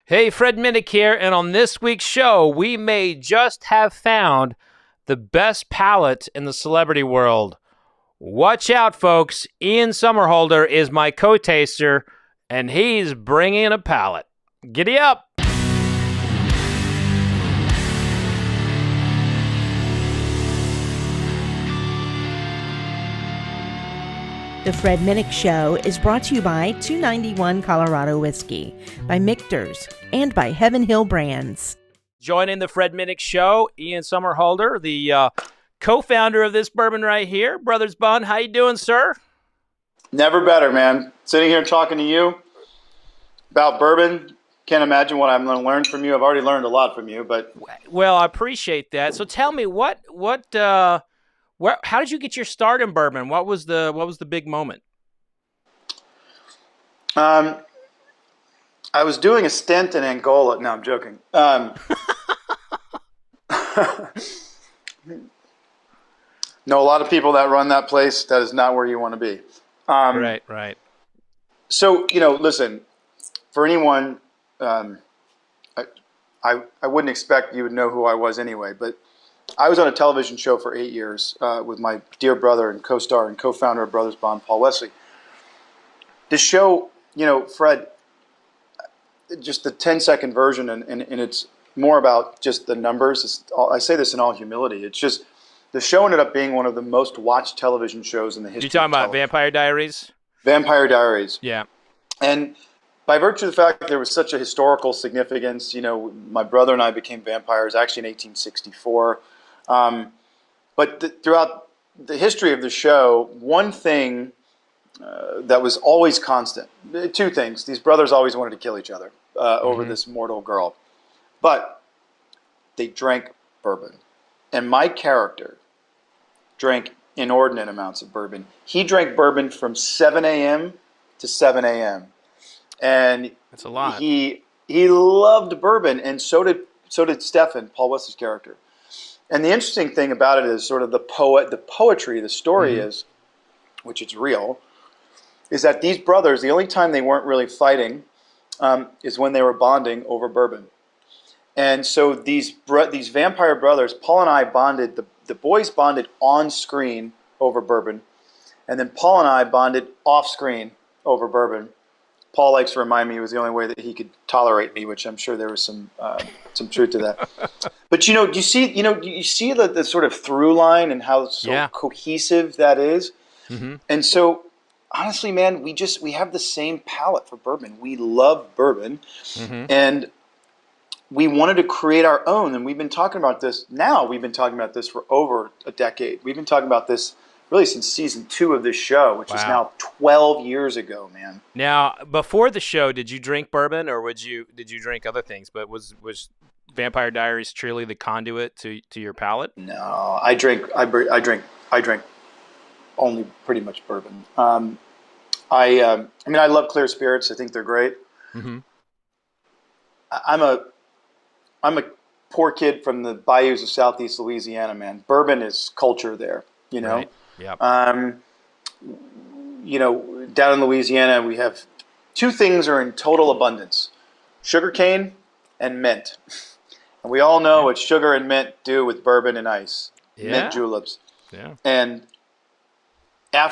Hey, Fred Minnick here, and on this week's show, we may just have found the best palate in the celebrity world. Watch out, folks. Ian Somerhalder is my co-taster, and he's bringing a palate. Giddy up! The Fred Minnick Show is brought to you by 291 Colorado Whiskey, by Michter's, and by Heaven Hill Brands. Joining the Fred Minnick Show, Ian Somerhalder, the co-founder of this bourbon right here. Brothers Bun, how you doing, sir? Never better, man. Sitting here talking to you about bourbon. Can't imagine what I'm going to learn from you. I've already learned a lot from you, but... Well, I appreciate that. So tell me, how did you get your start in bourbon? What was the big moment? I was doing a stint in Angola. No, I'm joking. Know a lot of people that run that place. That is not where you want to be. Right. So, listen, for anyone, I wouldn't expect you would know who I was anyway, but I was on a television show for 8 years with my dear brother and co-star and co-founder of Brothers Bond, Paul Wesley. The show, Fred, just the 10-second version, and it's more about just the numbers. I say this in all humility. It's just the show ended up being one of the most watched television shows in the history. You talking of about Vampire Diaries? Vampire Diaries. Yeah. And by virtue of the fact that there was such a historical significance, my brother and I became vampires actually in 1864. But throughout the history of the show, one thing that was always constant, two things. These brothers always wanted to kill each other over this mortal girl. But they drank bourbon. And my character drank inordinate amounts of bourbon. He drank bourbon from 7 a.m. to 7 a.m. And that's a lot. He loved bourbon, and so did Stefan, Paul Wesley's character. And the interesting thing about it is sort of the poetry, the story is, which it's real, is that these brothers, the only time they weren't really fighting is when they were bonding over bourbon. And so these vampire brothers, Paul and I bonded, the boys bonded on screen over bourbon, and then Paul and I bonded off screen over bourbon. Paul likes to remind me it was the only way that he could tolerate me, which I'm sure there was some truth to that. But you see the sort of through line and how cohesive that is. Mm-hmm. And so honestly, man, we have the same palate for bourbon. We love bourbon, and we wanted to create our own. And we've been talking about this for over a decade. We've been talking about this really since season 2 of this show, which is now 12 years ago, man. Now, before the show, did you drink bourbon, or did you drink other things? But was Vampire Diaries truly the conduit to your palate? No, I drink only pretty much bourbon. I love clear spirits. I think they're great. Mm-hmm. I'm a poor kid from the bayous of Southeast Louisiana, man. Bourbon is culture there, Right. Yep. Down in Louisiana, we have two things are in total abundance: sugarcane and mint. And we all know what sugar and mint do with bourbon and ice. Mint juleps. Yeah. And I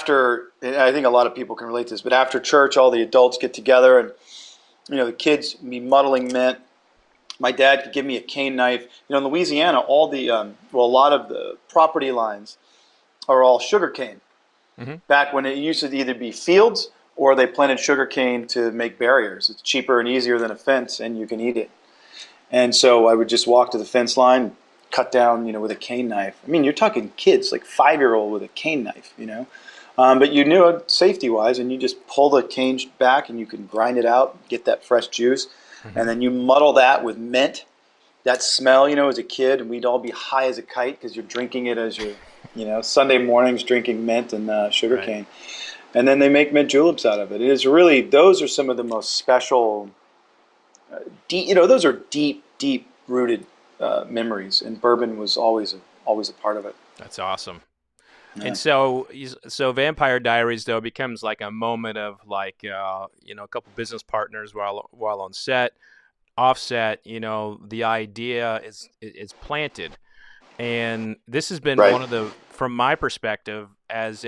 think a lot of people can relate to this, but after church, all the adults get together and, the kids be muddling mint. My dad could give me a cane knife. In Louisiana, a lot of the property lines are all sugar cane. Mm-hmm. Back when it used to either be fields or they planted sugar cane to make barriers. It's cheaper and easier than a fence, and you can eat it. And so I would just walk to the fence line, cut down, with a cane knife. I mean, you're talking kids, like 5-year-old with a cane knife, But you knew it safety-wise, and you just pull the cane back, and you can grind it out, get that fresh juice, and then you muddle that with mint. That smell, as a kid, and we'd all be high as a kite because you're drinking it as you're, Sunday mornings drinking mint and sugarcane. Right. And then they make mint juleps out of it. It is really, those are some of the most special, those are deep, deep-rooted memories, and bourbon was always a part of it. That's awesome. Yeah. And so Vampire Diaries, though, becomes like a moment of a couple business partners while on set. offset, the idea is planted. And this has been Right. one of the, from my perspective, as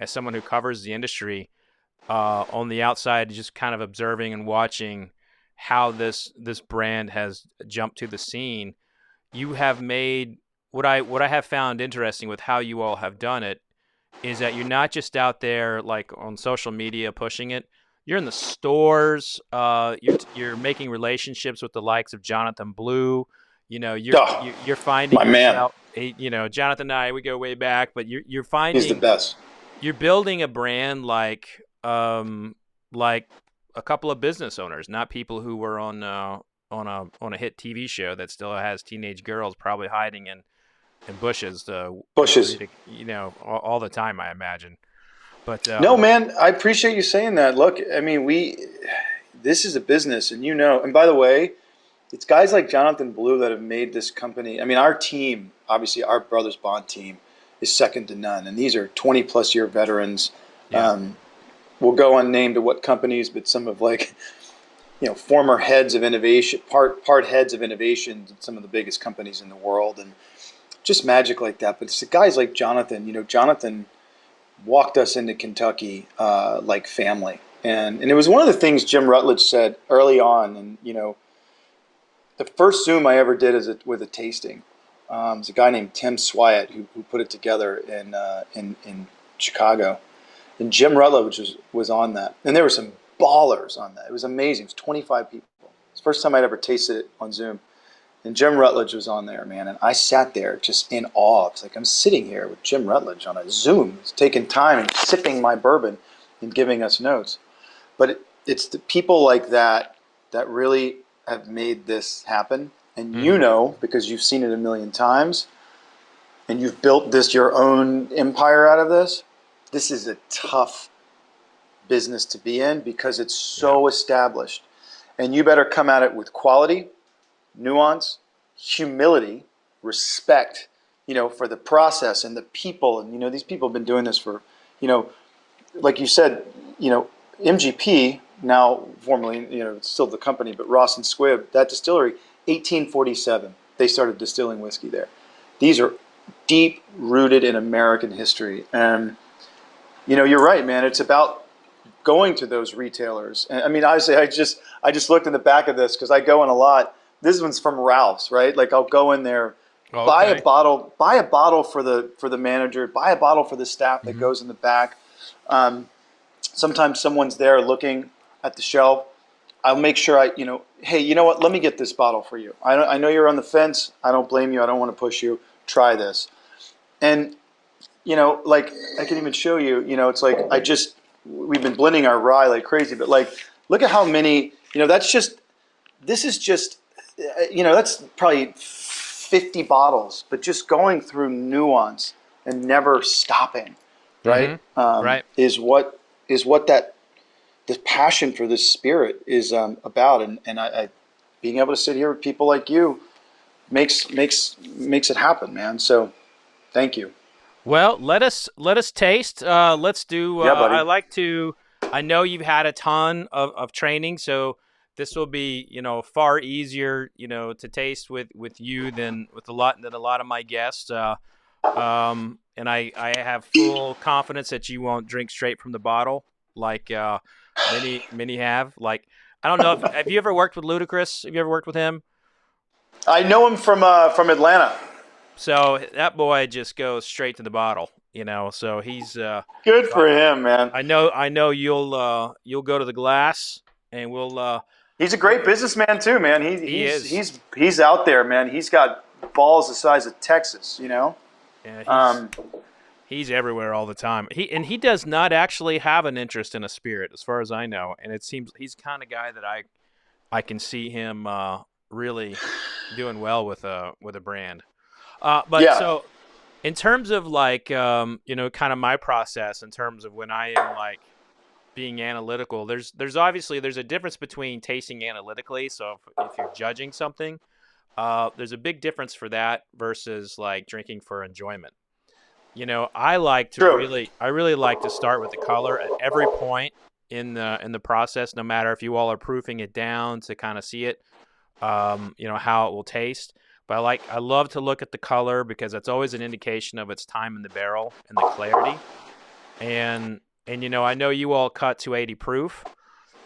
someone who covers the industry, on the outside, just kind of observing and watching how this brand has jumped to the scene. You have made what I have found interesting with how you all have done it is that you're not just out there like on social media pushing it. You're in the stores. You're making relationships with the likes of Jonathan Blue. You're finding My man. yourself. Jonathan and I, we go way back, but you're He's the finding, best. you're building a brand like a couple of business owners, not people who were on a hit TV show that still has teenage girls probably hiding in bushes, Bushes. all the time, I imagine. But No, man, I appreciate you saying that. Look, I mean, this is a business, and and by the way, it's guys like Jonathan Blue that have made this company. I mean, our team, obviously, our Brothers Bond team, is second to none, and these are 20+ year veterans. Yeah. We'll go unnamed to what companies, but some of former heads of innovation, part heads of innovation at some of the biggest companies in the world, and just magic like that. But it's the guys like Jonathan. Jonathan walked us into Kentucky like family, and it was one of the things Jim Rutledge said early on. And the first Zoom I ever did with a tasting. There's a guy named Tim Swyatt who put it together in Chicago. And Jim Rutledge was on that. And there were some ballers on that. It was amazing. It was 25 people. It's the first time I'd ever tasted it on Zoom. And Jim Rutledge was on there, man. And I sat there just in awe. It's like I'm sitting here with Jim Rutledge on a Zoom. He's taking time and sipping my bourbon and giving us notes. But it's the people like that really have made this happen. And because you've seen it a million times, and you've built your own empire out of this. This is a tough business to be in because it's so established. And you better come at it with quality, nuance, humility, respect, for the process and the people. And, these people have been doing this for, like you said, MGP, now formerly, it's still the company, but Ross and Squibb, that distillery, 1847, they started distilling whiskey there. These are deep rooted in American history. And, you're right, man. It's about going to those retailers. And I mean, honestly, I just looked in the back of this because I go in a lot. This one's from Ralph's, right? Like I'll go in there, buy a bottle for the manager, buy a bottle for the staff that goes in the back. Sometimes someone's there looking at the shelf. I'll make sure hey, you know what? Let me get this bottle for you. I know you're on the fence. I don't blame you. I don't want to push you. Try this. And like I can even show you, it's like we've been blending our rye like crazy, but like, look at how many, that's probably 50 bottles, but just going through nuance and never stopping, right? Right. Is what this passion for this spirit is about. And I being able to sit here with people like you makes it happen, man. So thank you. Well, let us taste. Let's do. Yeah, buddy. I know you've had a ton of training, so this will be far easier to taste with you than a lot of my guests. And I have full confidence that you won't drink straight from the bottle like many have. Like I don't know if have you ever worked with Ludacris? Have you ever worked with him? I know him from Atlanta. So that boy just goes straight to the bottle, So he's good for him, man. I know you'll go to the glass, and we'll. He's a great businessman too, man. He's out there, man. He's got balls the size of Texas, Yeah, he's everywhere all the time. He does not actually have an interest in a spirit, as far as I know, and it seems he's the kind of guy that I can see him really doing well with a brand. So in terms of like, kind of my process in terms of when I am like being analytical, there's obviously a difference between tasting analytically. So if you're judging something, there's a big difference for that versus like drinking for enjoyment. I like to True. really like to start with the color at every point. in the process, no matter if you all are proofing it down to kind of see it, how it will taste. But I love to look at the color because that's always an indication of its time in the barrel and the clarity. And I know you all cut to 80 proof,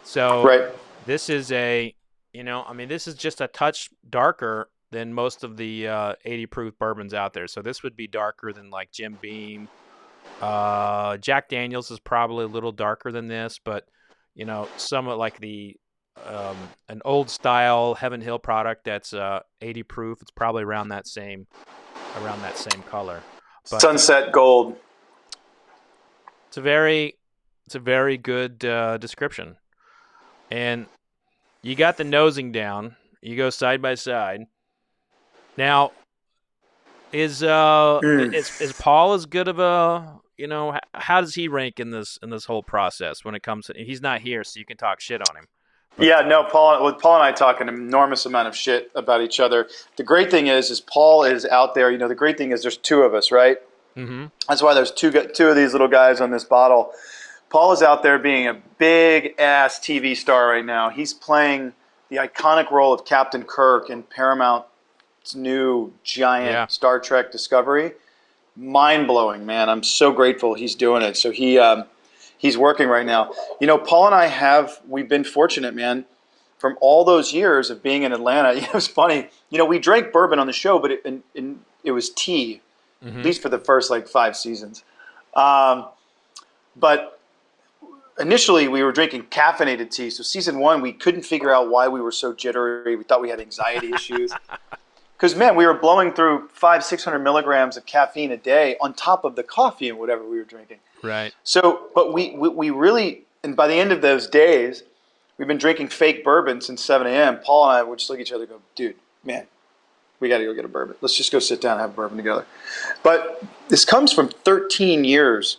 so Right. this is this is just a touch darker than most of the 80 proof bourbons out there. So this would be darker than like Jim Beam. Jack Daniel's is probably a little darker than this, but somewhat like the an old style Heaven Hill product that's 80 proof. It's probably around that same color. But, Sunset gold. It's a very good description. And you got the nosing down. You go side by side. Now, is Paul as good of a how does he rank in this whole process when it comes to? He's not here, so you can talk shit on him. But, yeah, no, Paul and I talk an enormous amount of shit about each other. The great thing is Paul is out there. The great thing is there's two of us, right? Mm-hmm. That's why there's two of these little guys on this bottle. Paul is out there being a big-ass TV star right now. He's playing the iconic role of Captain Kirk in Paramount's new giant Star Trek Discovery. Mind-blowing, man. I'm so grateful he's doing it. So he's working right now. Paul and I we've been fortunate, man, from all those years of being in Atlanta. It was funny. We drank bourbon on the show, but it was tea. Mm-hmm. At least for the first 5 seasons. But initially we were drinking caffeinated tea. So season 1, we couldn't figure out why we were so jittery. We thought we had anxiety issues. Because, man, we were blowing through 500-600 milligrams of caffeine a day on top of the coffee and whatever we were drinking. Right. So, but we really, and by the end of those days, we've been drinking fake bourbon since 7 a.m. Paul and I would just look at each other and go, dude, man, we got to go get a bourbon. Let's just go sit down and have a bourbon together. But this comes from 13 years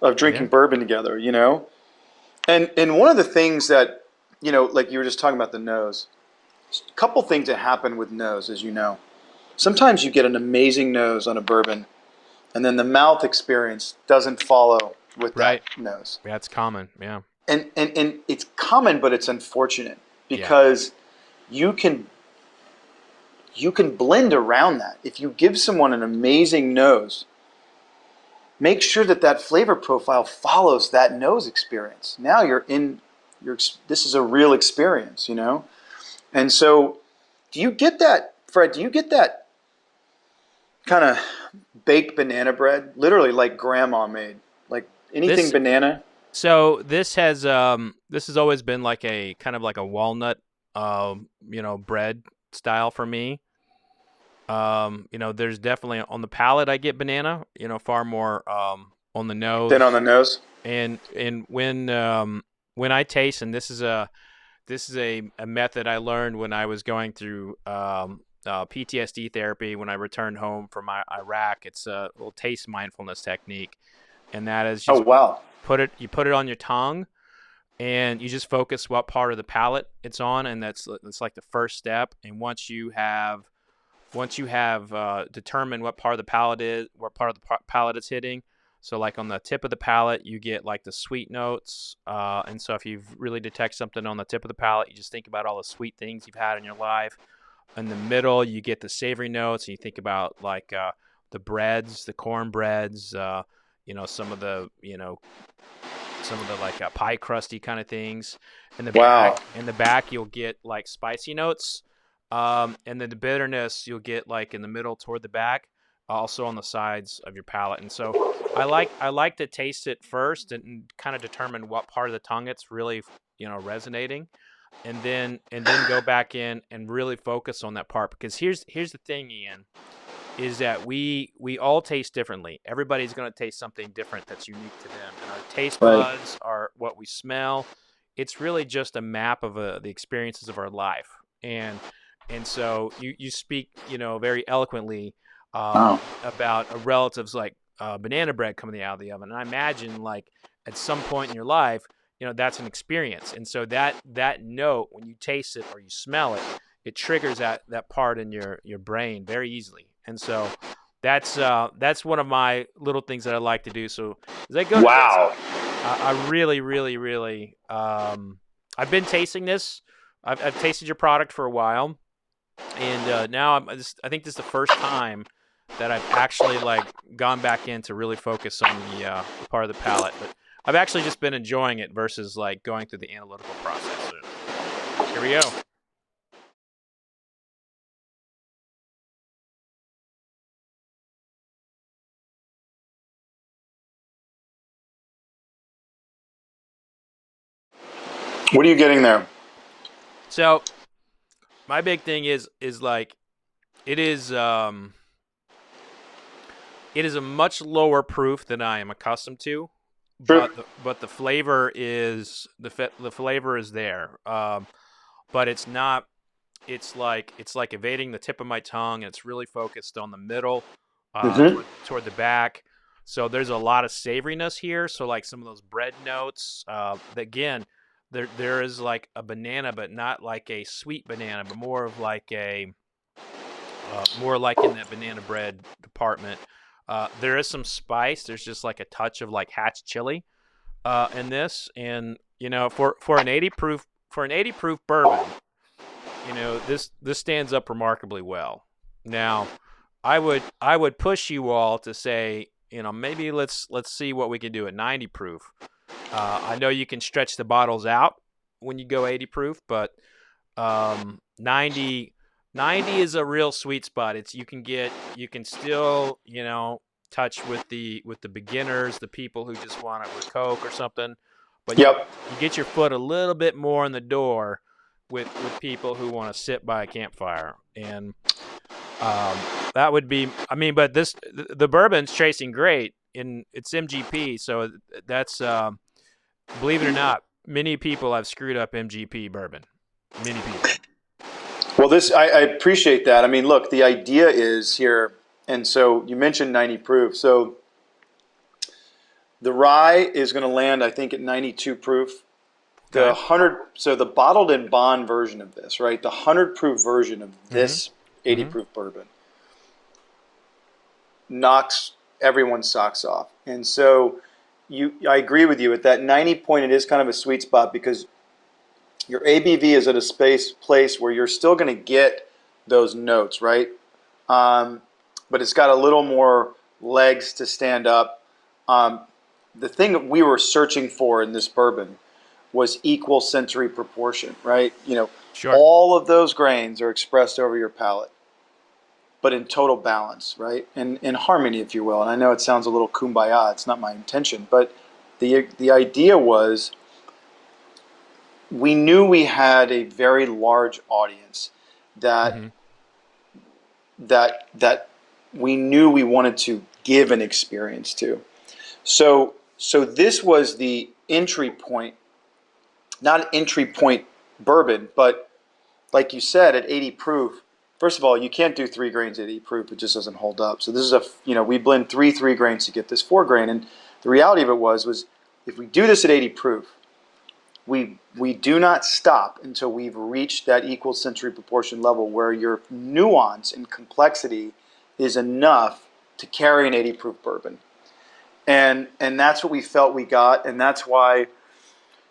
of drinking bourbon together, And one of the things that, like you were just talking about the nose, a couple things that happen with nose, as you know. Sometimes you get an amazing nose on a bourbon, and then the mouth experience doesn't follow with that nose. Yeah, it's common, yeah. And it's common, but it's unfortunate because you can blend around that. If you give someone an amazing nose, make sure that flavor profile follows that nose experience. Now this is a real experience, And so, do you get that, Fred? Do you get that kind of baked banana bread? Literally like grandma made, like anything banana? So this has always been like a kind of like a walnut, bread style for me. There's definitely on the palate I get banana, far more on the nose than on the nose. And when I taste, and this is a method I learned when I was going through PTSD therapy when I returned home from Iraq. It's a little taste mindfulness technique, and that is just you put it on your tongue, and you just focus what part of the palate it's on, and that's like the first step. And once you have determined what part of the palate it's hitting, so like on the tip of the palate, you get like the sweet notes. And so if you really detect something on the tip of the palate, you just think about all the sweet things you've had in your life. In the middle, you get the savory notes, and you think about like the breads, the corn breads, some of the like pie crusty kind of things. In the back, you'll get like spicy notes. And then the bitterness you'll get like in the middle toward the back, also on the sides of your palate. And so I like to taste it first and kind of determine what part of the tongue it's really resonating, and then go back in and really focus on that part. Because here's the thing, Ian, is that we all taste differently. Everybody's going to taste something different that's unique to them, and our taste buds are what we smell. It's really just a map of the experiences of our life. And so you speak, very eloquently about a relative's like banana bread coming out of the oven. And I imagine like at some point in your life, that's an experience. And so that note, when you taste it or you smell it, it triggers that part in your brain very easily. And so that's one of my little things that I like to do. So as I go, I really, really, really. I've been tasting this. I've tasted your product for a while, and now I think this is the first time that I've actually like gone back in to really focus on the part of the palate. But I've actually just been enjoying it versus like going through the analytical process. So, here we go. What are you getting there? So my big thing is like it is it is a much lower proof than I am accustomed to, Sure. but the flavor is the flavor is there. But it's not. It's like evading the tip of my tongue, and it's really focused on the middle, Mm-hmm. toward the back. So there's a lot of savoriness here. So like some of those bread notes. Again, there is like a banana, but not like a sweet banana, but more of like a more like in that banana bread department. There is some spice. There's just like a touch of like hatch chili in this, and for an 80 proof bourbon, this stands up remarkably well. Now, I would push you all to say, maybe let's see what we can do at 90 proof. I know you can stretch the bottles out when you go 80 proof, but 90 is a real sweet spot. You can still, touch with the beginners, the people who just want it with Coke or something, but Yep. you get your foot a little bit more in the door with people who want to sit by a campfire, and that would be. I mean, but the bourbon's tasting great, and it's MGP, so that's believe it or not, many people have screwed up MGP bourbon. Many people. Well, I appreciate that. I mean, look, the idea is here, and so you mentioned 90 proof. So the rye is going to land, I think, at 92 proof. The Okay. 100, so the bottled and bond version of this, right? The 100 proof version of this 80 Mhm. proof bourbon knocks everyone's socks off. And so I agree with you at that 90 point. It is kind of a sweet spot because your ABV is at a place where you're still going to get those notes, right? But it's got a little more legs to stand up. The thing that we were searching for in this bourbon was equal sensory proportion, right? Sure. All of those grains are expressed over your palate, but in total balance, right? And in harmony, if you will. And I know it sounds a little kumbaya. It's not my intention, but the idea was we knew we had a very large audience that Mm-hmm. that we knew we wanted to give an experience to. So this was the entry point, not an entry point bourbon, but like you said, at 80 proof. First of all, you can't do 3 grains at 80 proof; it just doesn't hold up. So this is we blend three grains to get this 4 grain, and the reality of it was if we do this at 80 proof, we do not stop until we've reached that equal sensory proportion level where your nuance and complexity is enough to carry an 80 proof bourbon. And that's what we felt we got, and that's why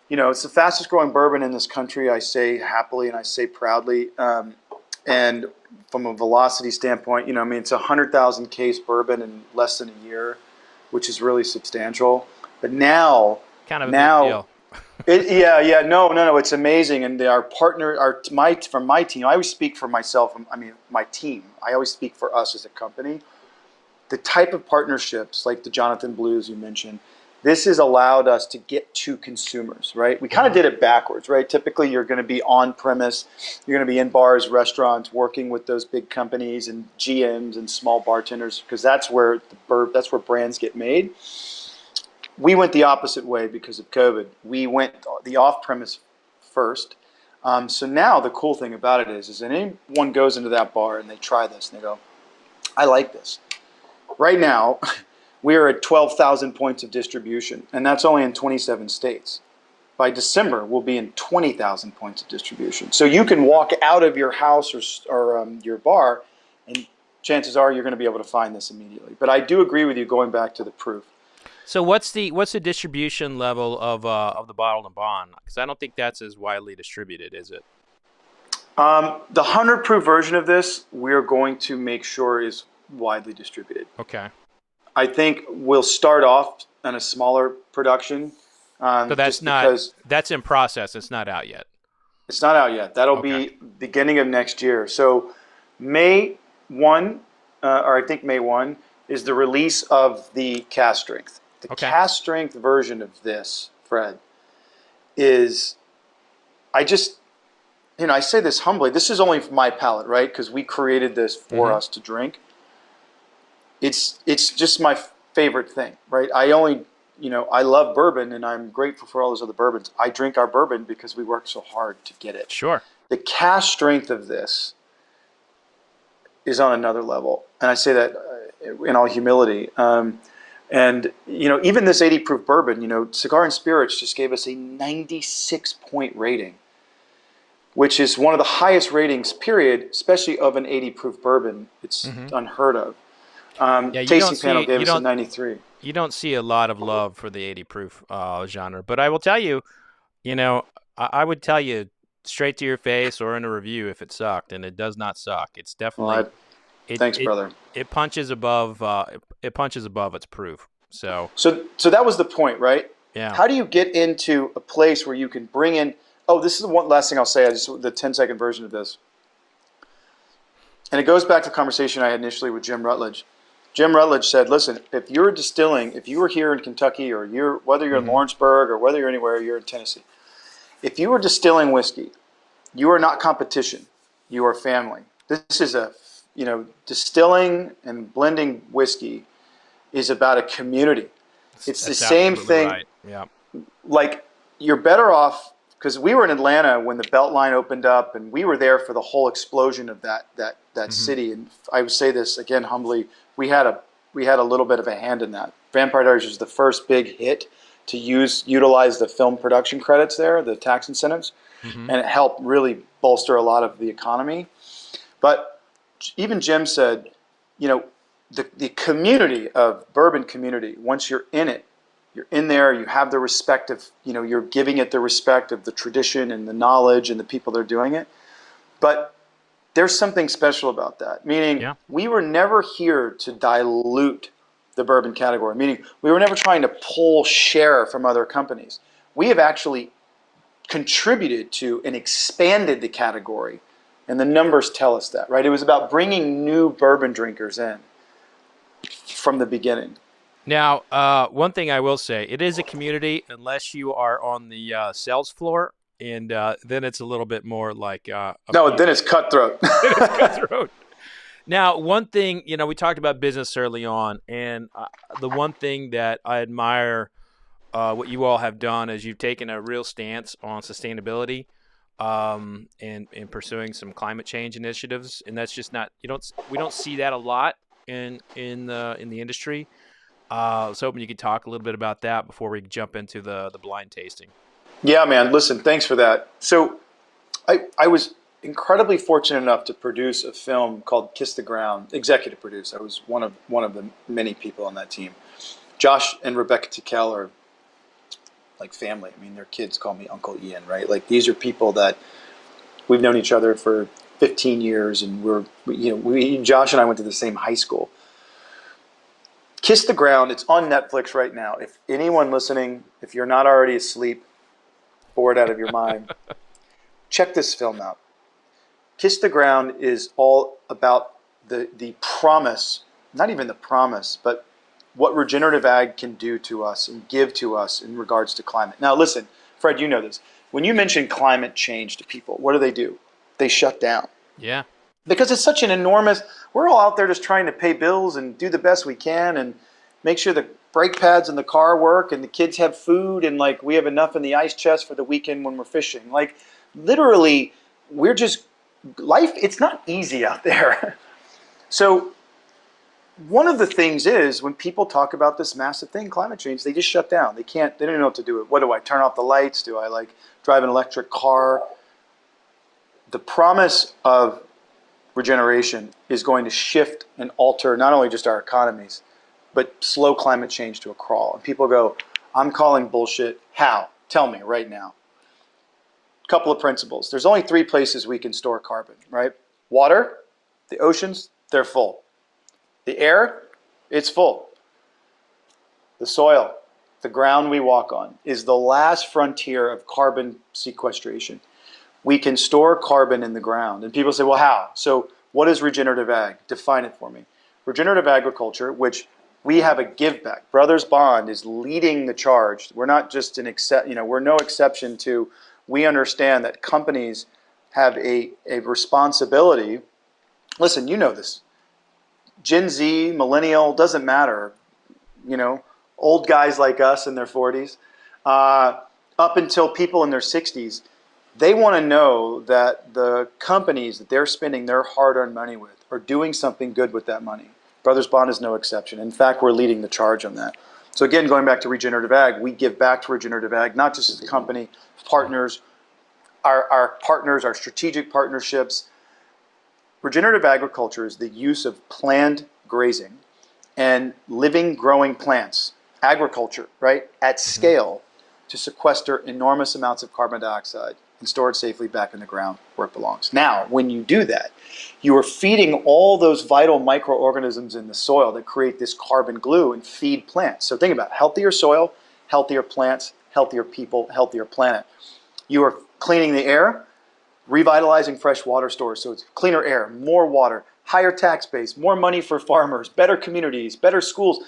it's the fastest growing bourbon in this country. I say happily and I say proudly. And from a velocity standpoint, I mean, it's 100,000 case bourbon in less than a year, which is really substantial. But now, Kind of a big deal. no, it's amazing. And our partner, from my team, I always speak for myself. I mean, my team. I always speak for us as a company. The type of partnerships like the Jonathan Blues you mentioned, this has allowed us to get to consumers, right? We kind of did it backwards, right? Typically, you're going to be on premise, you're going to be in bars, restaurants, working with those big companies and GMs and small bartenders, because that's where brands get made. We went the opposite way because of COVID. We went the off-premise first. So now the cool thing about it is anyone goes into that bar and they try this and they go, I like this. Right now, we are at 12,000 points of distribution, and that's only in 27 states. By December, we'll be in 20,000 points of distribution. So you can walk out of your house or your bar, and chances are you're going to be able to find this immediately. But I do agree with you going back to the proof. So what's the distribution level of the bottled and bond? Because I don't think that's as widely distributed, is it? The 100 proof version of this, we're going to make sure is widely distributed. Okay. I think we'll start off on a smaller production. So that's that's in process. It's not out yet. It's not out yet. That'll be beginning of next year. So May 1, or I think May 1, is the release of the cast strength. The cast strength version of this, Fred, is, I say this humbly, this is only my palate, right? Because we created this for us to drink. It's just my favorite thing, right? I love bourbon, and I'm grateful for all those other bourbons. I drink our bourbon because we worked so hard to get it. Sure. The cast strength of this is on another level, and I say that in all humility. And even this 80 proof bourbon, Cigar and Spirits just gave us a 96-point rating, which is one of the highest ratings, period, especially of an 80 proof bourbon. It's unheard of. Tasting Panel gave us a 93. You don't see a lot of love for the 80 proof genre, but I will tell you, I would tell you straight to your face or in a review if it sucked, and it does not suck. It's definitely. Thanks, brother. It punches above. It punches above its proof. So that was the point, right? Yeah. How do you get into a place where you can bring in? Oh, this is the one last thing I'll say. The 10-second version of this, and it goes back to the conversation I had initially with Jim Rutledge. Jim Rutledge said, listen, if you're distilling, if you were here in Kentucky or whether you're in Lawrenceburg or whether you're anywhere, you're in Tennessee, if you were distilling whiskey, you are not competition. You are family. This is distilling and blending whiskey is about a community. It's the same thing. Right. Yeah. Like, you're better off, because we were in Atlanta when the Beltline opened up, and we were there for the whole explosion of that city. And I would say this again humbly, we had a little bit of a hand in that. Vampire Diaries was the first big hit to utilize the film production credits there, the tax incentives, and it helped really bolster a lot of the economy. But even Jim said, the community of bourbon community, once you're in it, you're in there, you have the respect of, you're giving it the respect of the tradition and the knowledge and the people that are doing it. But there's something special about that, meaning we were never here to dilute the bourbon category, meaning we were never trying to pull share from other companies. We have actually contributed to and expanded the category, and the numbers tell us that, right? It was about bringing new bourbon drinkers in from the beginning. Now, one thing I will say, it is a community unless you are on the sales floor, and then it's a little bit more like... then it's cutthroat. Then it's cutthroat. Now, one thing, we talked about business early on, and the one thing that I admire what you all have done is you've taken a real stance on sustainability and pursuing some climate change initiatives, and that's just not... we don't see that a lot in the industry. I was hoping you could talk a little bit about that before we jump into the blind tasting. Yeah, man. Listen, thanks for that. So I was incredibly fortunate enough to produce a film called Kiss the Ground, executive produce. I was one of the many people on that team. Josh and Rebecca Tickell are like family. I mean, their kids call me Uncle Ian, right? Like, these are people that we've known each other for 15 years, and Josh and I went to the same high school. Kiss the Ground, it's on Netflix right now. If anyone listening, if you're not already asleep, bored out of your mind, check this film out. Kiss the Ground is all about the promise, not even the promise, but what regenerative ag can do to us and give to us in regards to climate. Now listen, Fred, you know this. When you mention climate change to people, what do? They shut down. Yeah. Because it's such an enormous, we're all out there just trying to pay bills and do the best we can and make sure the brake pads in the car work and the kids have food and like we have enough in the ice chest for the weekend when we're fishing. Like, literally, life, it's not easy out there. So one of the things is when people talk about this massive thing, climate change, they just shut down. They don't know what to do. What do I turn off the lights? Do I drive an electric car? The promise of regeneration is going to shift and alter not only just our economies, but slow climate change to a crawl. And people go, I'm calling bullshit. How? Tell me right now. Couple of principles. There's only 3 places we can store carbon, right? Water, the oceans, they're full. The air, it's full. The soil, the ground we walk on, is the last frontier of carbon sequestration. We can store carbon in the ground. And people say, well, how? So what is regenerative ag? Define it for me. Regenerative agriculture, which we have a give back. Brothers Bond is leading the charge. We're not just we're no exception to, we understand that companies have a responsibility. Listen, you know this. Gen Z, millennial, doesn't matter. Old guys like us in their 40s, up until people in their 60s, they want to know that the companies that they're spending their hard-earned money with are doing something good with that money. Brothers Bond is no exception. In fact, we're leading the charge on that. So again, going back to regenerative ag, we give back to regenerative ag, not just as a company, partners, our partners, our strategic partnerships. Regenerative agriculture is the use of planned grazing and living, growing plants, agriculture, right, at scale to sequester enormous amounts of carbon dioxide and store it safely back in the ground where it belongs. Now, when you do that, you are feeding all those vital microorganisms in the soil that create this carbon glue and feed plants. So think about it. Healthier soil, healthier plants, healthier people, healthier planet. You are cleaning the air, revitalizing fresh water stores, so it's cleaner air, more water, higher tax base, more money for farmers, better communities, better schools.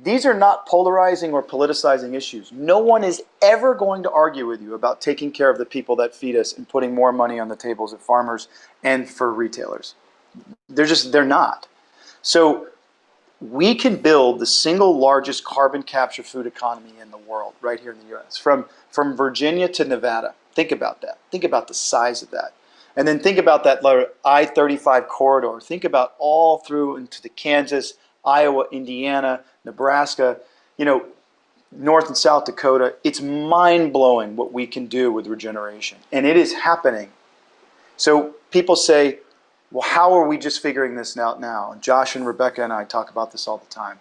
These are not polarizing or politicizing issues. No one is ever going to argue with you about taking care of the people that feed us and putting more money on the tables of farmers and for retailers. They're not. So we can build the single largest carbon capture food economy in the world right here in the US, from Virginia to Nevada. Think about that. Think about the size of that. And then think about that I-35 corridor. Think about all through into the Kansas, Iowa, Indiana, Nebraska, North and South Dakota. It's mind-blowing what we can do with regeneration. And it is happening. So people say, well, how are we just figuring this out now? And Josh and Rebecca and I talk about this all the time.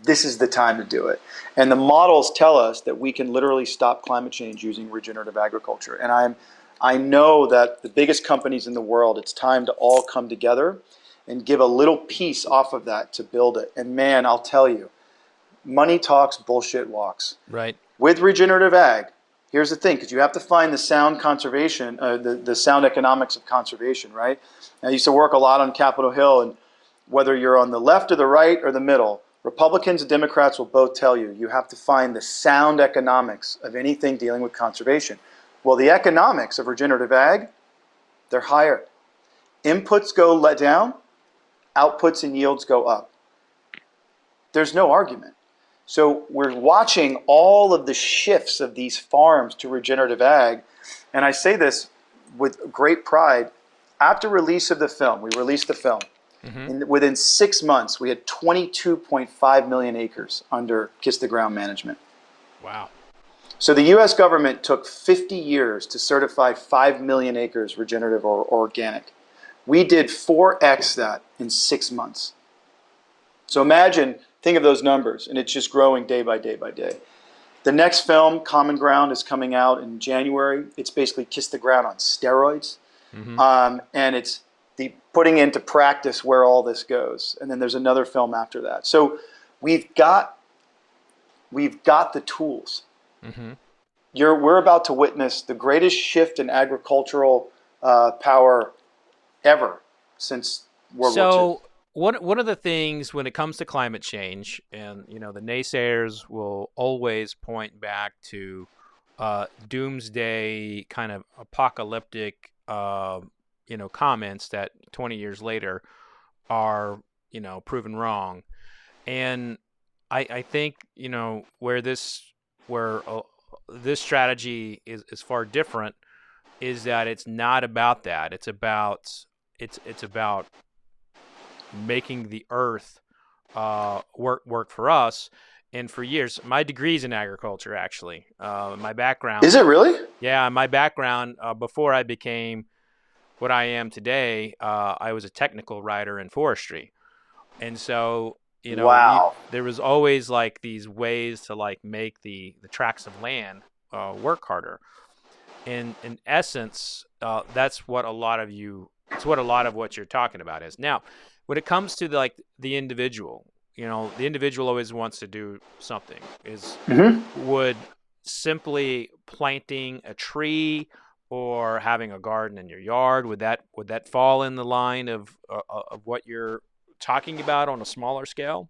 This is the time to do it. And the models tell us that we can literally stop climate change using regenerative agriculture. And I know that the biggest companies in the world, it's time to all come together and give a little piece off of that to build it. And man, I'll tell you, money talks, bullshit walks. Right. With regenerative ag, here's the thing, because you have to find the sound conservation, the sound economics of conservation, right? I used to work a lot on Capitol Hill, and whether you're on the left or the right or the middle, Republicans and Democrats will both tell you, you have to find the sound economics of anything dealing with conservation. Well, the economics of regenerative ag, they're higher. Inputs go let down, outputs and yields go up. There's no argument. So we're watching all of the shifts of these farms to regenerative ag. And I say this with great pride. After release of the film, we released the film. And within 6 months, we had 22.5 million acres under Kiss the Ground management. Wow. So the U.S. government took 50 years to certify 5 million acres regenerative or organic. We did 4x that in 6 months. So imagine, think of those numbers, and it's just growing day by day by day. The next film, Common Ground, is coming out in January. It's basically Kiss the Ground on steroids. And it's the putting into practice where all this goes. And then there's another film after that. So we've got the tools. We're about to witness the greatest shift in agricultural power ever since World War II. So one of the things when it comes to climate change, and the naysayers will always point back to doomsday kind of apocalyptic comments that 20 years later are proven wrong. And I think where this strategy is far different is that it's not about that. It's about making the earth work for us. And for years, my degree's in agriculture, actually. My background... Is it really? Yeah, my background, before I became what I am today, I was a technical writer in forestry. And so, Wow. there was always like these ways to like make the tracts of land work harder. And in essence, that's what a lot of it's what a lot of what you're talking about is. Now, when it comes to the individual, the individual always wants to do something. Would simply planting a tree or having a garden in your yard, would that fall in the line of what you're talking about on a smaller scale?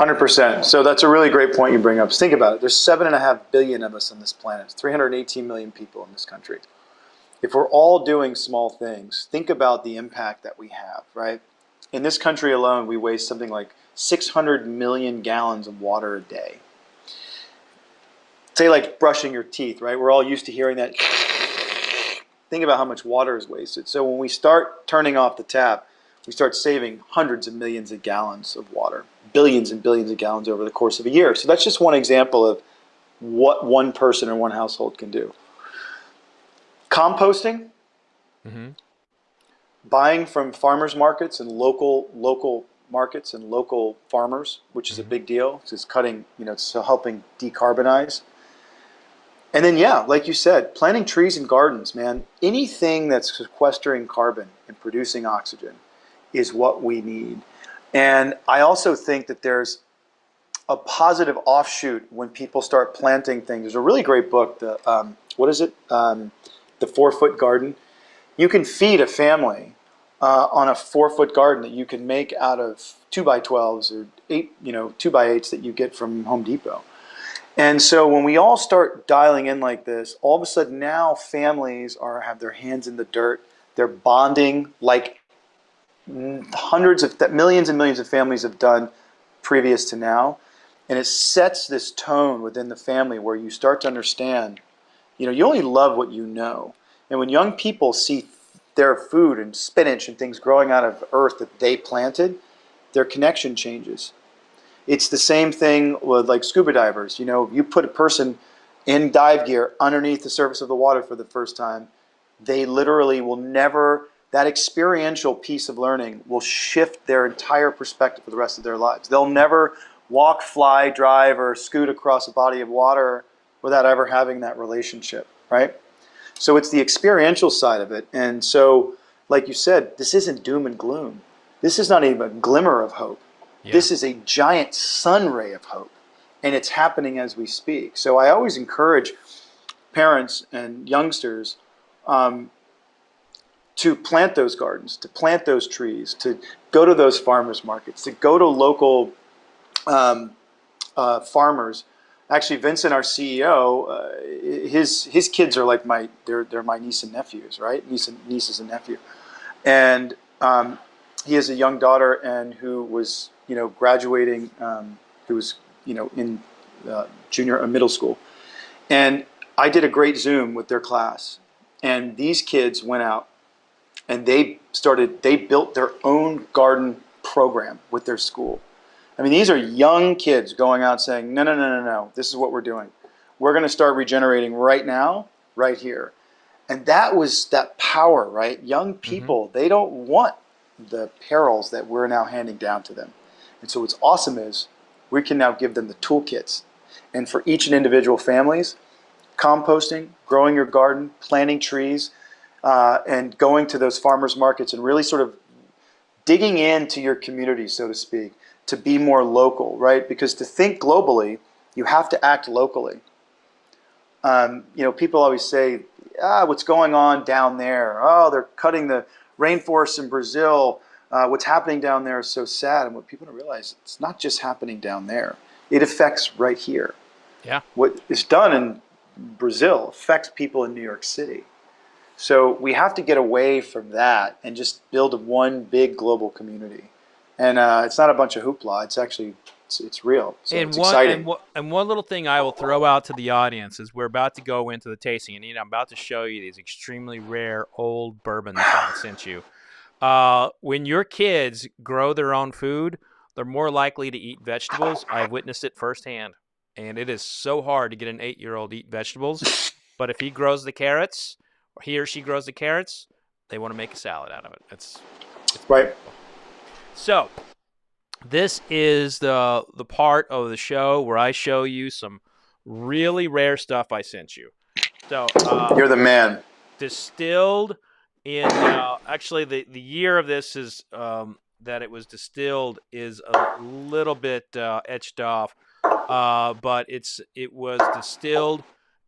100%. So that's a really great point you bring up. Think about it. There's 7.5 billion of us on this planet. 318 million people in this country. If we're all doing small things, think about the impact that we have, right? In this country alone, we waste something like 600 million gallons of water a day. Say like brushing your teeth, right? We're all used to hearing that. Think about how much water is wasted. So when we start turning off the tap, we start saving hundreds of millions of gallons of water, billions and billions of gallons over the course of a year. So that's just one example of what one person or one household can do. Composting, buying from farmers markets and local markets and local farmers, which is a big deal. It's cutting, it's helping decarbonize. And then, like you said, planting trees and gardens, man. Anything that's sequestering carbon and producing oxygen is what we need. And I also think that there's a positive offshoot when people start planting things. There's a really great book, The 4-Foot Garden. You can feed a family on a 4-foot garden that you can make out of 2x12s or 2x8s that you get from Home Depot. And so when we all start dialing in like this, all of a sudden now families have their hands in the dirt. They're bonding like millions and millions of families have done previous to now. And it sets this tone within the family where you start to understand, you only love what you know. And when young people see their food and spinach and things growing out of earth that they planted, their connection changes. It's the same thing with like scuba divers. You put a person in dive gear underneath the surface of the water for the first time, they literally will never, that experiential piece of learning will shift their entire perspective for the rest of their lives. They'll never walk, fly, drive, or scoot across a body of water without ever having that relationship, right? So it's the experiential side of it. And so, like you said, this isn't doom and gloom. This is not even a glimmer of hope. Yeah. This is a giant sun ray of hope. And it's happening as we speak. So I always encourage parents and youngsters to plant those gardens, to plant those trees, to go to those farmers markets, to go to local farmers. Actually, Vincent, our CEO, his kids are like they're my niece and nephews, right? Nieces and nephew, and he has a young daughter and who was graduating, who was in middle school, and I did a great Zoom with their class, and these kids went out and they built their own garden program with their school. I mean, these are young kids going out saying, no, this is what we're doing. We're going to start regenerating right now, right here. And that was that power, right? Young people, they don't want the perils that we're now handing down to them. And so what's awesome is we can now give them the toolkits. And for each and individual families, composting, growing your garden, planting trees, and going to those farmers markets and really sort of digging into your community, so to speak, to be more local, right? Because to think globally, you have to act locally. People always say, what's going on down there? Oh, they're cutting the rainforests in Brazil. What's happening down there is so sad. And what people don't realize, it's not just happening down there. It affects right here. Yeah. What is done in Brazil affects people in New York City. So we have to get away from that and just build one big global community. And it's not a bunch of hoopla. It's actually, it's real. So it's exciting. And one little thing I will throw out to the audience is we're about to go into the tasting. And I'm about to show you these extremely rare old bourbons that I sent you. When your kids grow their own food, they're more likely to eat vegetables. I've witnessed it firsthand. And it is so hard to get an 8-year-old to eat vegetables. But if he grows the carrots, or he or she grows the carrots, they want to make a salad out of it. It's right. So, This is the part of the show where I show you some really rare stuff I sent you. So You're the man. distilled in actually the year of this is that it was distilled is a little bit etched off, but it was distilled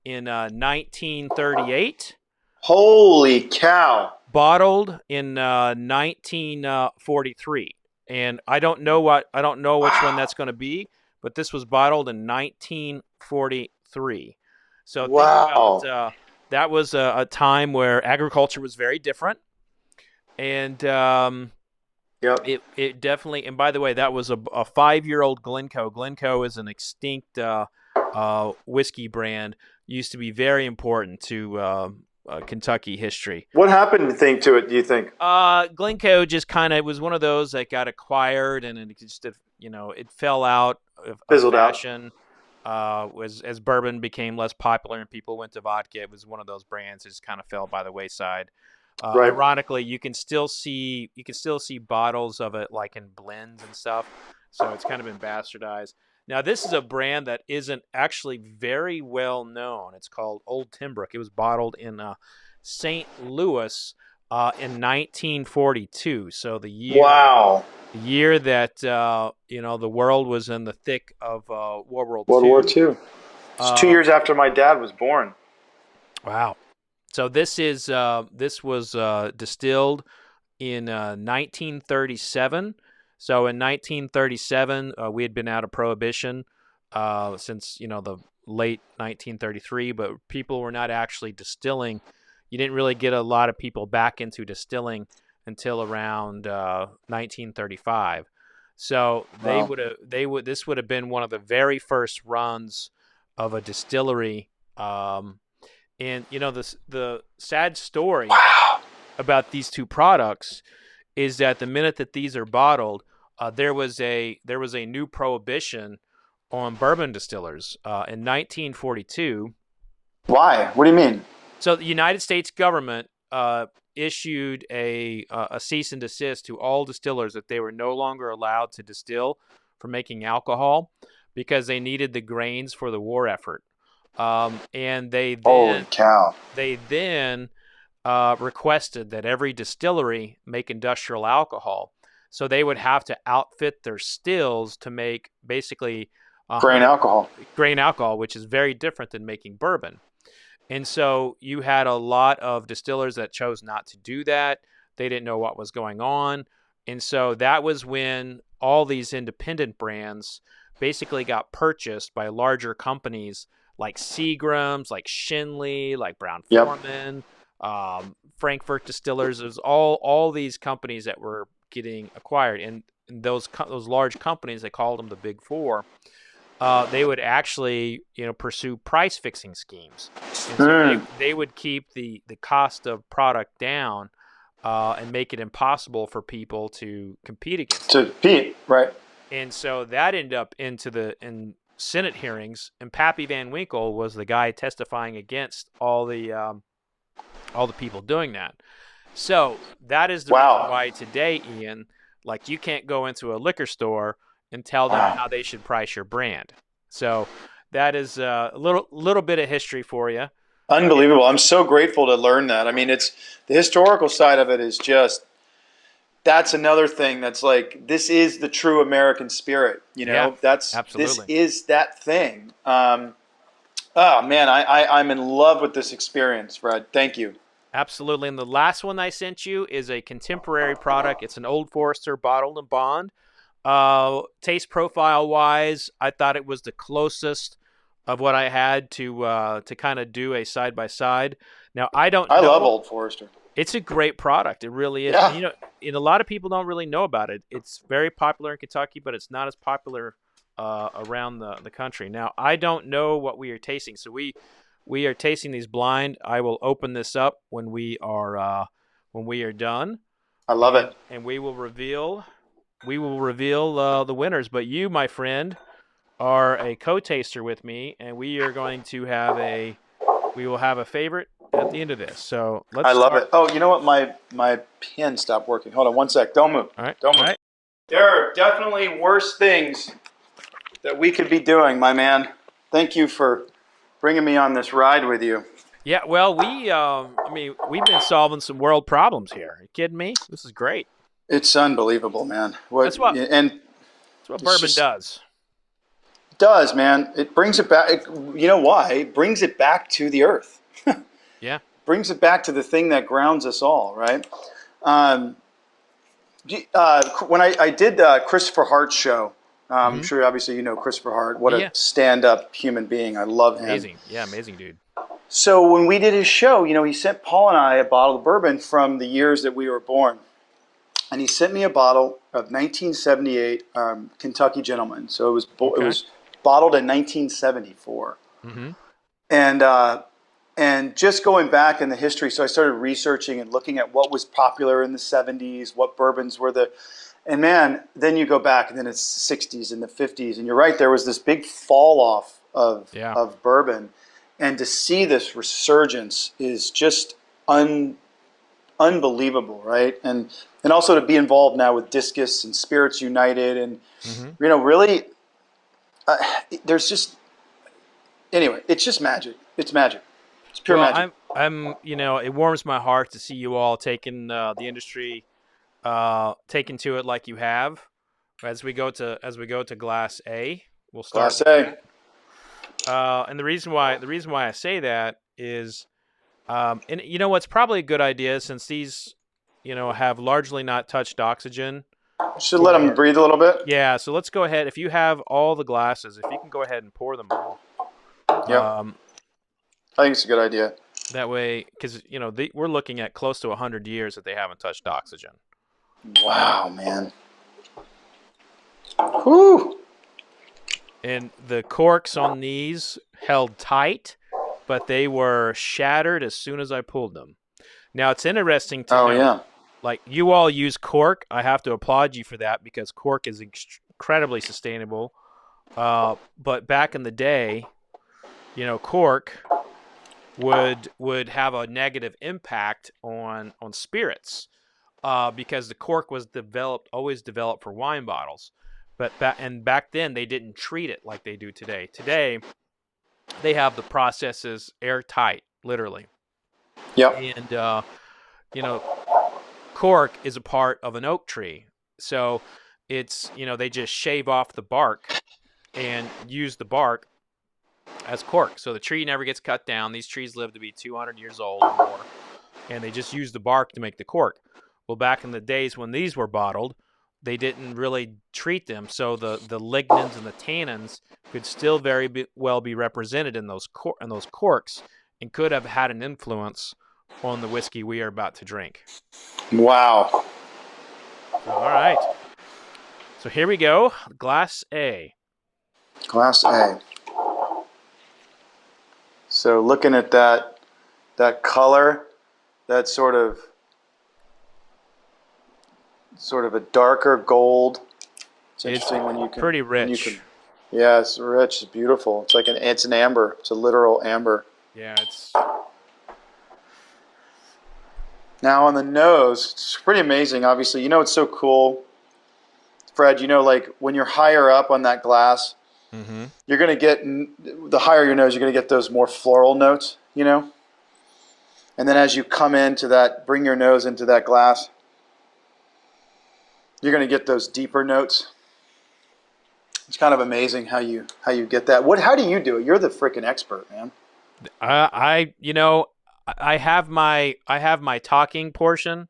in 1938. Holy cow! Bottled in 1943, and I don't know which one that's going to be, but this was bottled in 1943. So think Wow. about that was a time where agriculture was very different, and Yep. it definitely. And by the way, that was a 5-year-old Glencoe. Glencoe is an extinct whiskey brand. Used to be very important to Kentucky history. What happened to it, do you think? Glencoe just kind of was one of those that got acquired, and it just it fell out of Fizzled out. fashion. As bourbon became less popular and people went to vodka, it was one of those brands that just kind of fell by the wayside. Right. Ironically, you can still see bottles of it like in blends and stuff. So it's kind of been bastardized. Now this is a brand that isn't actually very well known. It's called Old Timbrook. It was bottled in St. Louis in 1942. So the year Wow. the year that the world was in the thick of World War II. World War II. It's 2 years after my dad was born. Wow. So this was distilled in 1937. So in 1937, we had been out of Prohibition since the late 1933, but people were not actually distilling. You didn't really get a lot of people back into distilling until around 1935. So this would have been one of the very first runs of a distillery. And the sad story about these two products is that the minute that these are bottled, there was a new prohibition on bourbon distillers in 1942. Why? What do you mean? So the United States government issued a cease and desist to all distillers that they were no longer allowed to distill for making alcohol because they needed the grains for the war effort. And they Holy cow. Requested that every distillery make industrial alcohol. So they would have to outfit their stills to make basically grain alcohol, which is very different than making bourbon. And so you had a lot of distillers that chose not to do that. They didn't know what was going on. And so that was when all these independent brands basically got purchased by larger companies like Seagram's, like Shinley, like Brown-Forman, Frankfurt Distillers. There's all these companies that were getting acquired. And those large companies, they called them the Big Four. They would actually, pursue price fixing schemes. And so they would keep the cost of product down and make it impossible for people to compete against. To compete, right? And so that ended up in Senate hearings, and Pappy Van Winkle was the guy testifying against all the people doing that. So that is the reason why today, Ian, like you can't go into a liquor store and tell them how they should price your brand. So that is a little bit of history for you. Unbelievable. I'm so grateful to learn that. I mean, it's the historical side of it is just, that's another thing that's like, this is the true American spirit. Yeah, absolutely. This is that thing. Oh man, I'm in love with this experience, Fred. Thank you. Absolutely. And the last one I sent you is a contemporary product. It's an Old Forester bottled and bond. Taste profile wise, I thought it was the closest of what I had to kind of do a side by side. Now I love Old Forester. It's a great product. It really is. Yeah. And a lot of people don't really know about it. It's very popular in Kentucky, but it's not as popular around the country. Now I don't know what we are tasting, so we are tasting these blind. I will open this up when we are done. I love it. And we will reveal the winners. But you, my friend, are a co-taster with me, and we are going to we will have a favorite at the end of this. So let's. I love it. Oh, you know what? My pen stopped working. Hold on one sec. Don't move. All right. Don't move. All right. There are definitely worse things that we could be doing, my man. Thank you for bringing me on this ride with you. Yeah, well, we've been solving some world problems here. Are you kidding me? This is great. It's unbelievable, man. That's what bourbon does. It does, man. It brings it back. You know why? It brings it back to the earth. Yeah. Brings it back to the thing that grounds us all, right? When I did Christopher Hart's show, I'm sure obviously you know Christopher Hart. What a stand-up human being. I love him. Amazing. Yeah, amazing dude. So when we did his show, he sent Paul and I a bottle of bourbon from the years that we were born. And he sent me a bottle of 1978 Kentucky Gentleman. So it was bottled in 1974. Mm-hmm. And just going back in the history, so I started researching and looking at what was popular in the 70s, what bourbons were and man, then you go back and then it's the 60s and the 50s. And you're right, there was this big fall off of bourbon. And to see this resurgence is just unbelievable, right? And also to be involved now with Discus and Spirits United and, really, there's just, anyway, it's just magic. It's magic. It's pure magic. I'm it warms my heart to see you all taking the industry, taking to it like you have. As we go to Glass A, we'll start Glass A. And the reason why I say that is, and what's probably a good idea since these, have largely not touched oxygen. Should let them breathe a little bit. Yeah, so let's go ahead. If you have all the glasses, if you can go ahead and pour them all. Yeah. I think it's a good idea. That way, because we're looking at close to 100 years that they haven't touched oxygen. Wow, man. Whew. And the corks on these held tight, but they were shattered as soon as I pulled them. Now, it's interesting to know, yeah. Like, you all use cork. I have to applaud you for that because cork is incredibly sustainable. But back in the day, cork would have a negative impact on spirits because the cork was always developed for wine bottles. But back then they didn't treat it like they do today. Today they have the processes airtight, literally. Yep. And cork is a part of an oak tree, so it's they just shave off the bark and use the bark as cork. So the tree never gets cut down. These trees live to be 200 years old or more, and they just use the bark to make the cork. Well, back in the days when these were bottled, they didn't really treat them, so the lignins and the tannins could still well be represented in those corks and could have had an influence on the whiskey we are about to drink. Wow. All right. So here we go. Glass A. Glass A. So looking at that color, that sort of a darker gold. It's interesting when you can. Pretty rich. Yeah, it's rich. It's beautiful. It's like it's an amber. It's a literal amber. Yeah, it's. Now on the nose, it's pretty amazing. Obviously, it's so cool, Fred. Like when you're higher up on that glass, you're gonna get the higher your nose, you're gonna get those more floral notes. And then as you come into that, bring your nose into that glass, you're going to get those deeper notes. It's kind of amazing how you get that. How do you do it? You're the freaking expert, man. I have my talking portion,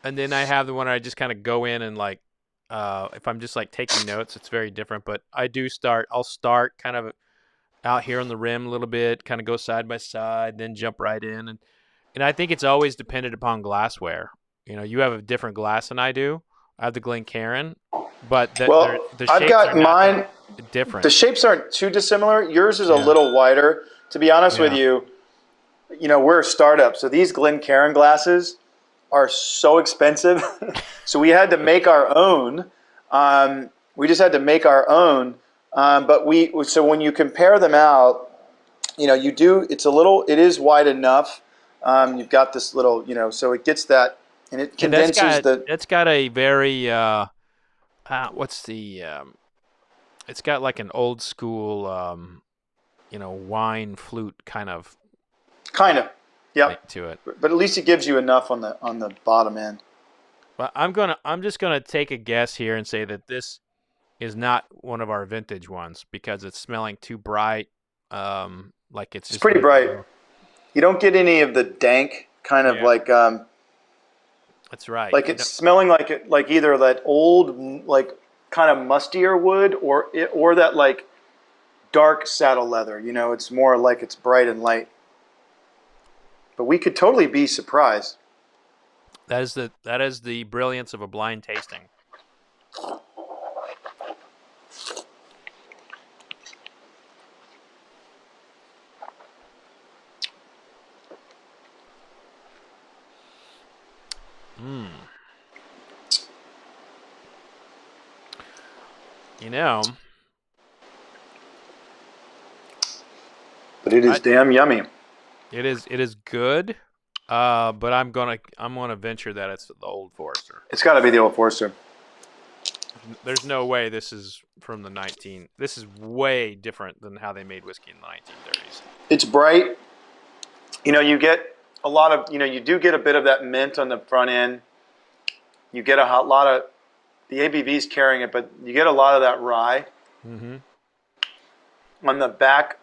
and then I have the one where I just kind of go in and if I'm just taking notes, it's very different. But I'll start kind of out here on the rim a little bit, kind of go side by side, then jump right in, and I think it's always dependent upon glassware. You have a different glass than I do. I have the Glencairn, but the shapes I've got mine different. The shapes aren't too dissimilar. Yours is a little wider. To be honest with you, we're a startup, so these Glencairn glasses are so expensive. So we had to make our own. We just had to make our own. But so when you compare them out, it is wide enough. You've got this little, so it gets that. And it condenses that's got a very, what's the? It's got like an old school, wine flute kind of Kind of. thing Yep. to it. But at least it gives you enough on the bottom end. But I'm just gonna take a guess here and say that this is not one of our vintage ones because it's smelling too bright. Like it's just pretty bright. You don't get any of the dank kind of like That's right. like it's smelling like either that old like kind of mustier wood or that like dark saddle leather. It's more like it's bright and light. But we could totally be surprised. That is the brilliance of a blind tasting. But it is damn yummy. It is good. But I'm gonna venture that it's the Old Forester. It's got to be the Old Forester. There's no way this is from the 19. This is way different than how they made whiskey in the 1930s. It's bright. You get a lot of, you do get a bit of that mint on the front end. You get a lot of, the ABV's carrying it, but you get a lot of that rye. Mm-hmm. On the back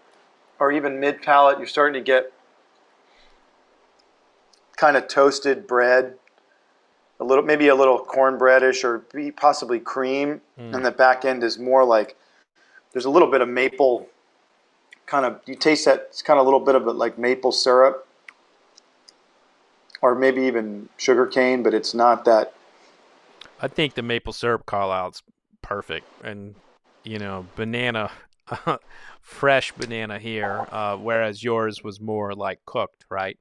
or even mid palate, you're starting to get kind of toasted bread, maybe a little cornbreadish or possibly cream. And the back end is more like there's a little bit of maple kind of, you taste that, it's kind of a little bit of like maple syrup or maybe even sugar cane, but it's not that. I think the maple syrup call out's perfect. And, banana, fresh banana here, whereas yours was more like cooked, right?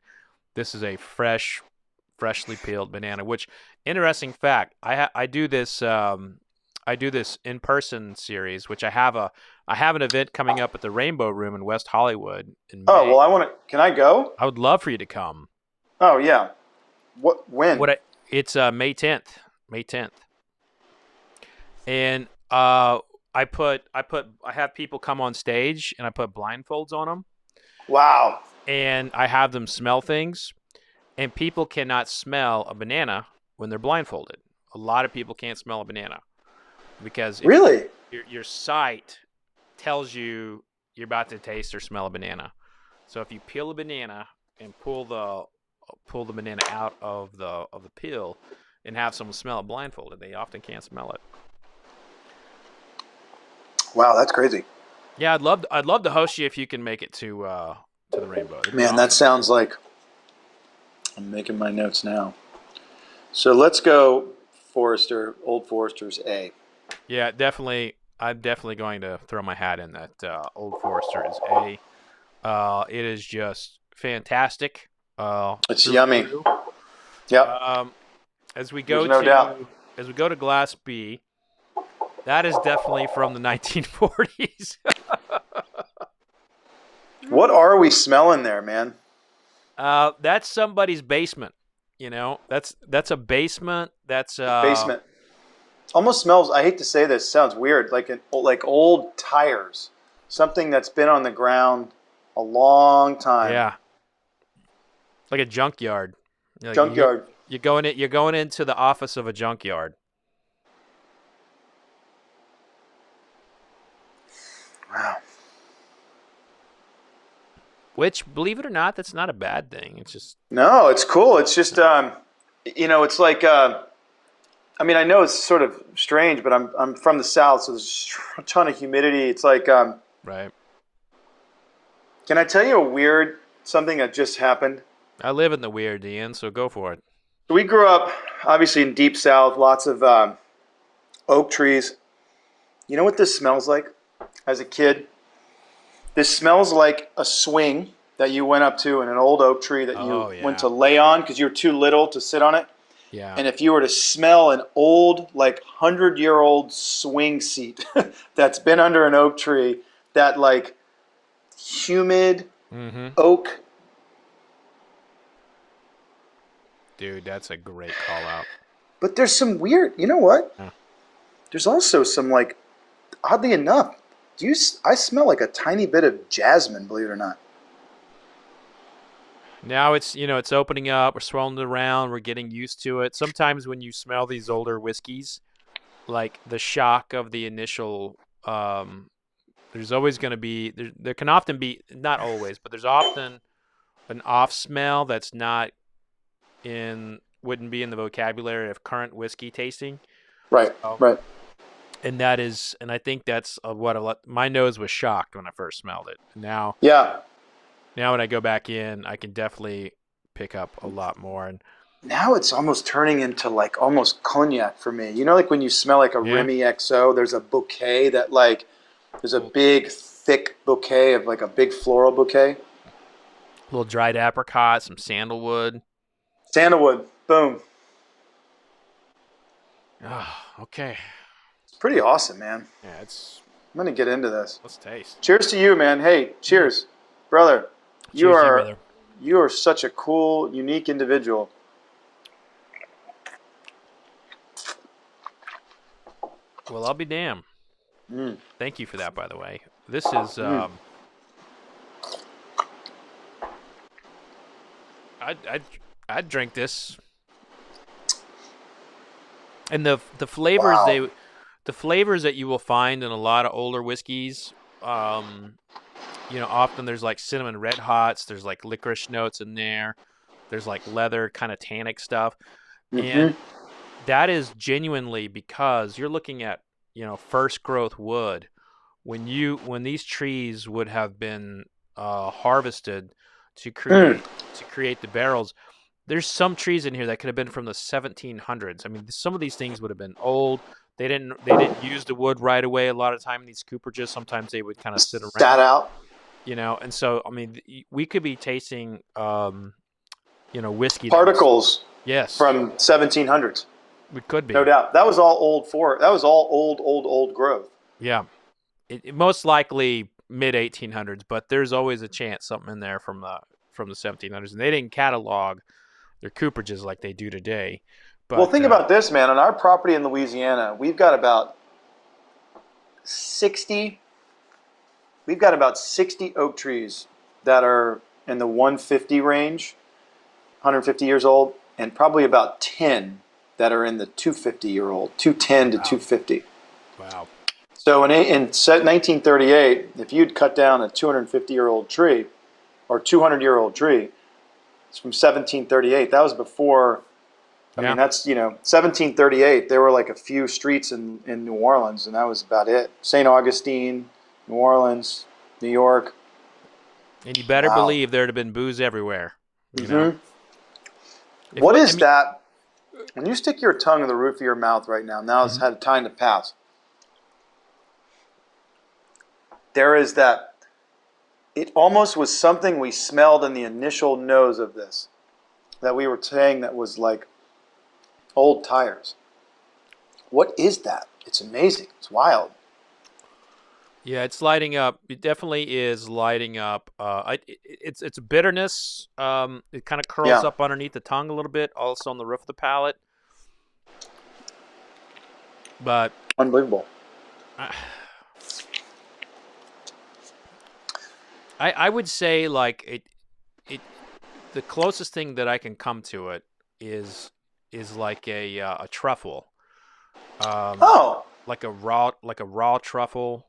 This is a freshly peeled banana. Which, interesting fact, I do this in-person series, which I have an event coming up at the Rainbow Room in West Hollywood in May. Oh well, can I go? I would love for you to come. Oh yeah, when? It's May 10th. May 10th, and I have people come on stage and I put blindfolds on them. Wow. And I have them smell things, and people cannot smell a banana when they're blindfolded. A lot of people can't smell a banana because really your sight tells you you're about to taste or smell a banana. So if you peel a banana and pull the banana out of the peel and have someone smell it blindfolded, they often can't smell it. Wow, that's crazy. Yeah, I'd love to host you if you can make it to the Rainbow. Man, that sounds like, I'm making my notes now. So let's go Old Forester's A. Yeah, definitely. I'm definitely going to throw my hat in that Old Forester is A. It is just fantastic. It's yummy. Yep. As we go to Glass B, that is definitely from the 1940s. What are we smelling there, man? That's somebody's basement. That's a basement. That's basement. Almost smells. I hate to say this. Sounds weird. Like old tires. Something that's been on the ground a long time. Yeah. Like a junkyard. Junkyard. You're going into the office of a junkyard. Wow. Which, believe it or not, that's not a bad thing. It's just no, it's cool. It's just it's like I mean, I know it's sort of strange, but I'm from the South, so there's a ton of humidity. It's like right. Can I tell you something that just happened? I live in the weird, Ian, so go for it. We grew up, obviously, in Deep South, lots of oak trees. You know what this smells like as a kid? This smells like a swing that you went up to in an old oak tree that you went to lay on because you were too little to sit on it. Yeah. And if you were to smell an old, 100-year-old swing seat that's been under an oak tree, that humid oak. Dude, that's a great call out. But there's some weird, you know what? Huh. there's also some like, oddly enough, I smell like a tiny bit of jasmine, believe it or not. Now it's opening up. We're swirling it around. We're getting used to it. Sometimes when you smell these older whiskeys, like the shock of the initial, there's always going to be there can often be, not always, but there's often an off smell that's wouldn't be in the vocabulary of current whiskey tasting. Right, So, right. and I think that's my nose was shocked when I first smelled it. Now when I go back in, I can definitely pick up a lot more. And now it's almost turning into like almost cognac for me. You know, like when you smell like a Remy XO, there's a bouquet there's a big, thick bouquet of like a big floral bouquet. A little dried apricot, some sandalwood. Sandalwood, boom. Oh, okay. It's pretty awesome, man. Yeah, I'm going to get into this. Let's taste. Cheers to you, man. Hey, cheers, brother. You are such a cool, unique individual. Well, I'll be damned. Thank you for that, by the way. This is I'd drink this. And the flavors the flavors that you will find in a lot of older whiskeys, often there's like cinnamon red hots, there's like licorice notes in there, there's like leather kind of tannic stuff. And that is genuinely because you're looking at, first growth wood. When these trees would have been harvested to create the barrels, there's some trees in here that could have been from the 1700s. I mean, some of these things would have been old. They didn't use the wood right away. A lot of time in these cooperages, sometimes they would kind of sit around. Sat out. And so I mean, we could be tasting, whiskey particles. Yes. From 1700s. We could be. No doubt. That was all old growth. Yeah. It most likely mid 1800s, but there's always a chance something in there from the 1700s, and they didn't catalog their cooperages like they do today. But, well, think about this, man. On our property in Louisiana, we've got about 60 oak trees that are in the 150 range, 150 years old, and probably about 10 that are in the 250-year-old, 210 to 250. Wow. So in 1938, if you'd cut down a 250-year-old tree or 200-year-old tree, it's from 1738. That was before. I mean, that's 1738. There were like a few streets in New Orleans, and that was about it. St. Augustine, New Orleans, New York. And you better believe there'd have been booze everywhere. That? When you stick your tongue in the roof of your mouth right now it's had time to pass. There is that. It almost was something we smelled in the initial nose of this, that we were saying that was like old tires. What is that? It's amazing. It's wild. Yeah, it's lighting up. It definitely is lighting up. It's a bitterness. It kind of curls up underneath the tongue a little bit, also on the roof of the palate. But unbelievable. I would say like it the closest thing that I can come to it is like a truffle. Like a raw truffle.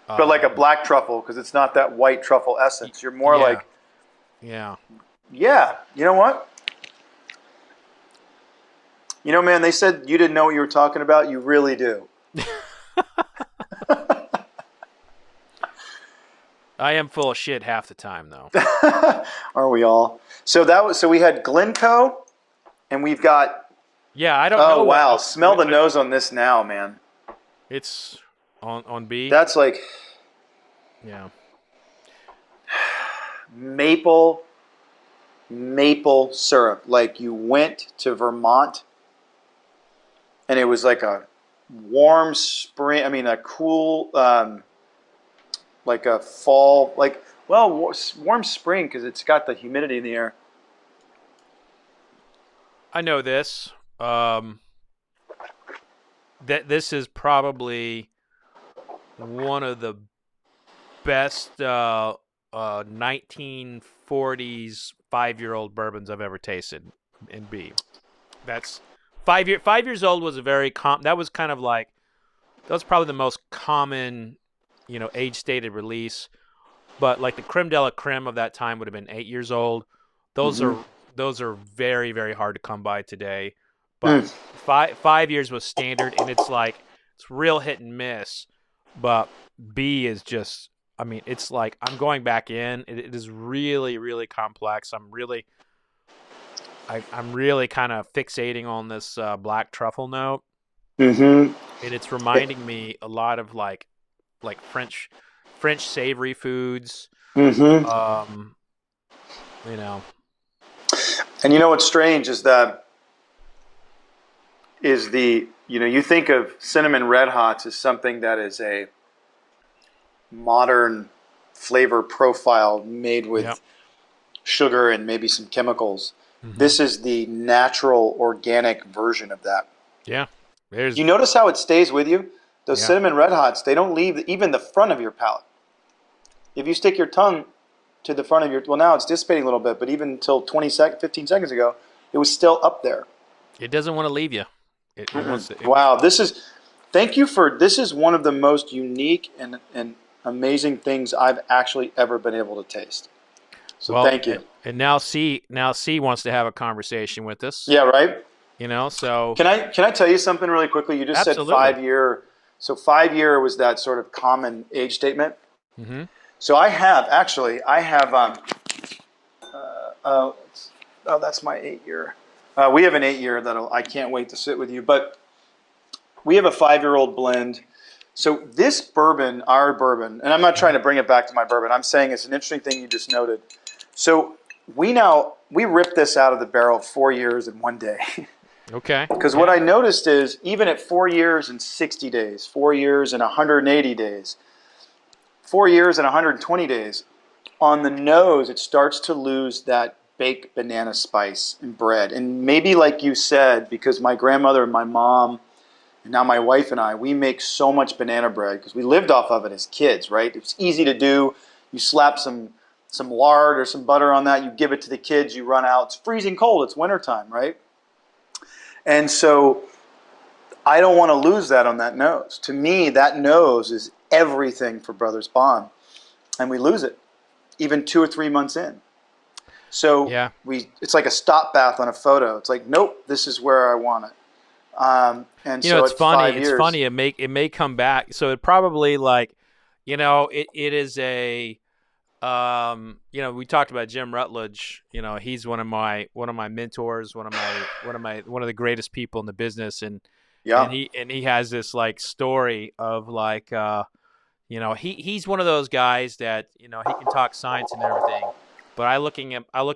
But like a black truffle, because it's not that white truffle essence. You're more like... Yeah. Yeah. You know what? Man, they said you didn't know what you were talking about. You really do. I am full of shit half the time, though. Aren't we all? So we had Glencoe, and we've got... Yeah, I don't know. Oh, wow. Smell the nose on this now, man. It's... On B? That's like... Yeah. Maple syrup. Like you went to Vermont, and it was like a warm spring... a cool... like a fall... warm spring, because it's got the humidity in the air. I know this. this is probably one of the best 1940s 5-year-old bourbons I've ever tasted in B. That's 5 years old was a very that was kind of like, that was probably the most common, age stated release. But like the creme de la creme of that time would have been 8 years old. Those are very, very hard to come by today. But 5 years was standard, and it's real hit and miss. But B is just, it's like I'm going back in. It is really, really complex. I'm really kind of fixating on this black truffle note, and it's reminding me a lot of like French savory foods. And what's strange is that you think of cinnamon red hots as something that is a modern flavor profile made with sugar and maybe some chemicals. This is the natural, organic version of that. Yeah. You notice how it stays with you? Those cinnamon red hots, they don't leave even the front of your palate. If you stick your tongue to the front of your, well, now it's dissipating a little bit, but even until 15 seconds ago, it was still up there. It doesn't want to leave you. It wants to, wow, this is one of the most unique and amazing things I've actually ever been able to taste. So thank you. And now C wants to have a conversation with us. Yeah, right? So Can I tell you something really quickly? You just Absolutely. said 5 year. So 5 year was that sort of common age statement. So I have that's my 8 year. We have an 8 year that I can't wait to sit with you, but we have a 5-year-old blend. So this bourbon, our bourbon, and I'm not trying to bring it back to my bourbon. I'm saying it's an interesting thing you just noted. So we ripped this out of the barrel 4 years in 1 day. Okay. Because what I noticed is even at 4 years and 60 days, 4 years and 180 days, 4 years and 120 days, on the nose it starts to lose that baked banana spice and bread. And maybe like you said, because my grandmother and my mom, and now my wife and I, we make so much banana bread because we lived off of it as kids, right? It's easy to do. You slap some lard or some butter on that, you give it to the kids, you run out. It's freezing cold, it's wintertime, right? And so I don't want to lose that on that nose. To me, that nose is everything for Brothers Bond. And we lose it, even 2 or 3 months in. So it's like a stop bath on a photo. It's like, nope, this is where I want it. And so it's funny. 5 years. It's funny. It may come back. So it probably it is a, we talked about Jim Rutledge. He's one of my mentors, one of the greatest people in the business, and he has this like story of like, he's one of those guys that he can talk science and everything, but I look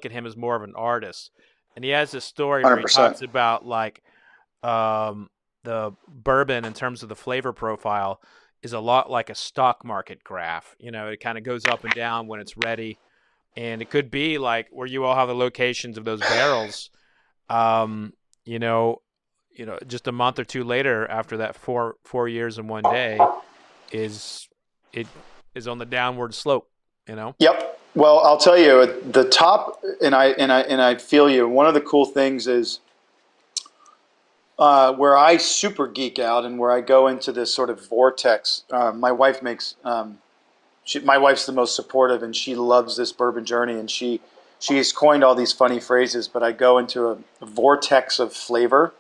at him as more of an artist, and he has this story where 100%. he talks about like, the bourbon in terms of the flavor profile is a lot like a stock market graph. It kind of goes up and down when it's ready. And it could be like where you all have the locations of those barrels, just a month or two later after that 4 years and 1 day is on the downward slope, Yep. Well, I'll tell you at the top, and I feel you. One of the cool things is where I super geek out and where I go into this sort of vortex. My wife makes, my wife's the most supportive, and she loves this bourbon journey, and she has coined all these funny phrases. But I go into a vortex of flavor,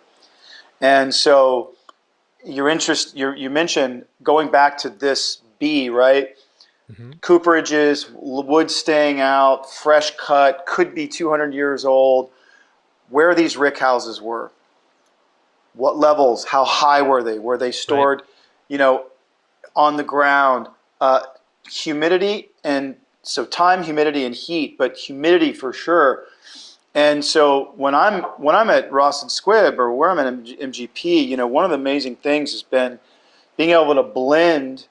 and so you mentioned going back to this B, right? Cooperages, wood staying out, fresh cut, could be 200 years old. Where these rick houses were. What levels? How high were they? Were they stored, on the ground? Humidity, and so time, humidity, and heat, but humidity for sure. And so when I'm at Ross and Squibb, or where I'm at MGP, one of the amazing things has been being able to blend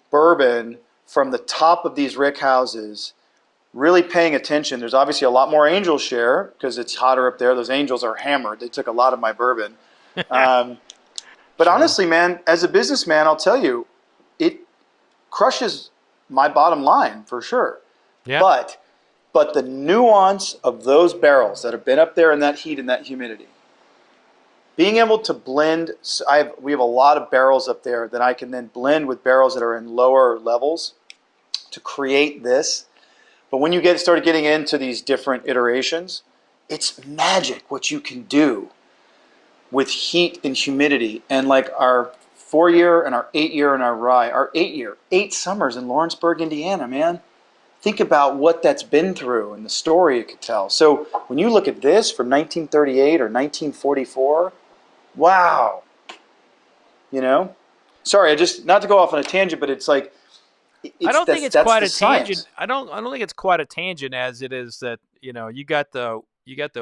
bourbon from the top of these rick houses, really paying attention. There's obviously a lot more angel share because it's hotter up there. Those angels are hammered. They took a lot of my bourbon. But Sure. honestly, man, as a businessman, I'll tell you, it crushes my bottom line for sure. Yeah. But the nuance of those barrels that have been up there in that heat and that humidity, being able to blend, we have a lot of barrels up there that I can then blend with barrels that are in lower levels to create this. But when you started getting into these different iterations, it's magic what you can do with heat and humidity. And like our 4-year and our 8-year and our rye, our 8-year, 8 summers in Lawrenceburg, Indiana, man. Think about what that's been through and the story it could tell. So when you look at this from 1938 or 1944, wow. You know? Sorry, I just, not to go off on a tangent, but it's like, I don't think it's that's quite the a tangent. science. I don't think it's quite a tangent as it is that, you got the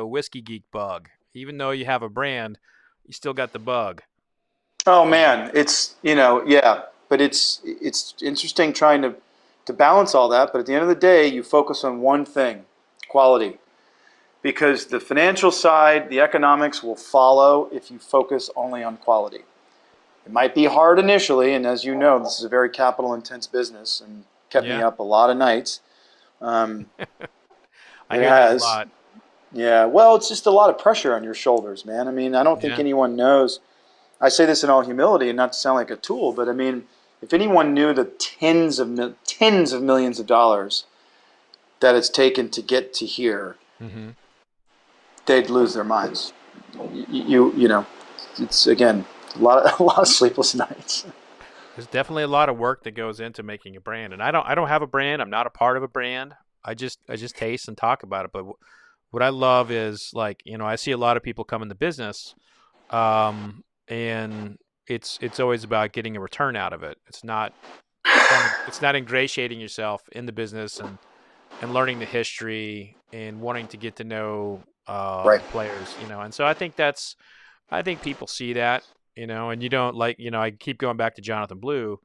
whiskey geek bug. Even though you have a brand, you still got the bug. Oh man, it's, yeah, but it's interesting trying to balance all that. But at the end of the day, you focus on one thing, quality. Because the financial side, the economics will follow if you focus only on quality. It might be hard initially, and as you know, this is a very capital-intense business and kept me up a lot of nights. I It hear that a has. lot. Yeah, well, it's just a lot of pressure on your shoulders, man. I mean, I don't think anyone knows. I say this in all humility and not to sound like a tool, but I mean, if anyone knew the tens of millions of dollars that it's taken to get to here, they'd lose their minds. You know, it's again a lot of sleepless nights. There's definitely a lot of work that goes into making a brand, and I don't have a brand. I'm not a part of a brand. I just taste and talk about it. But what I love is, like, I see a lot of people come in the business, and it's always about getting a return out of it. It's not ingratiating yourself in the business and learning the history and wanting to get to know Right. the players. And so I think people see that. And you don't, like, I keep going back to Jonathan Blue,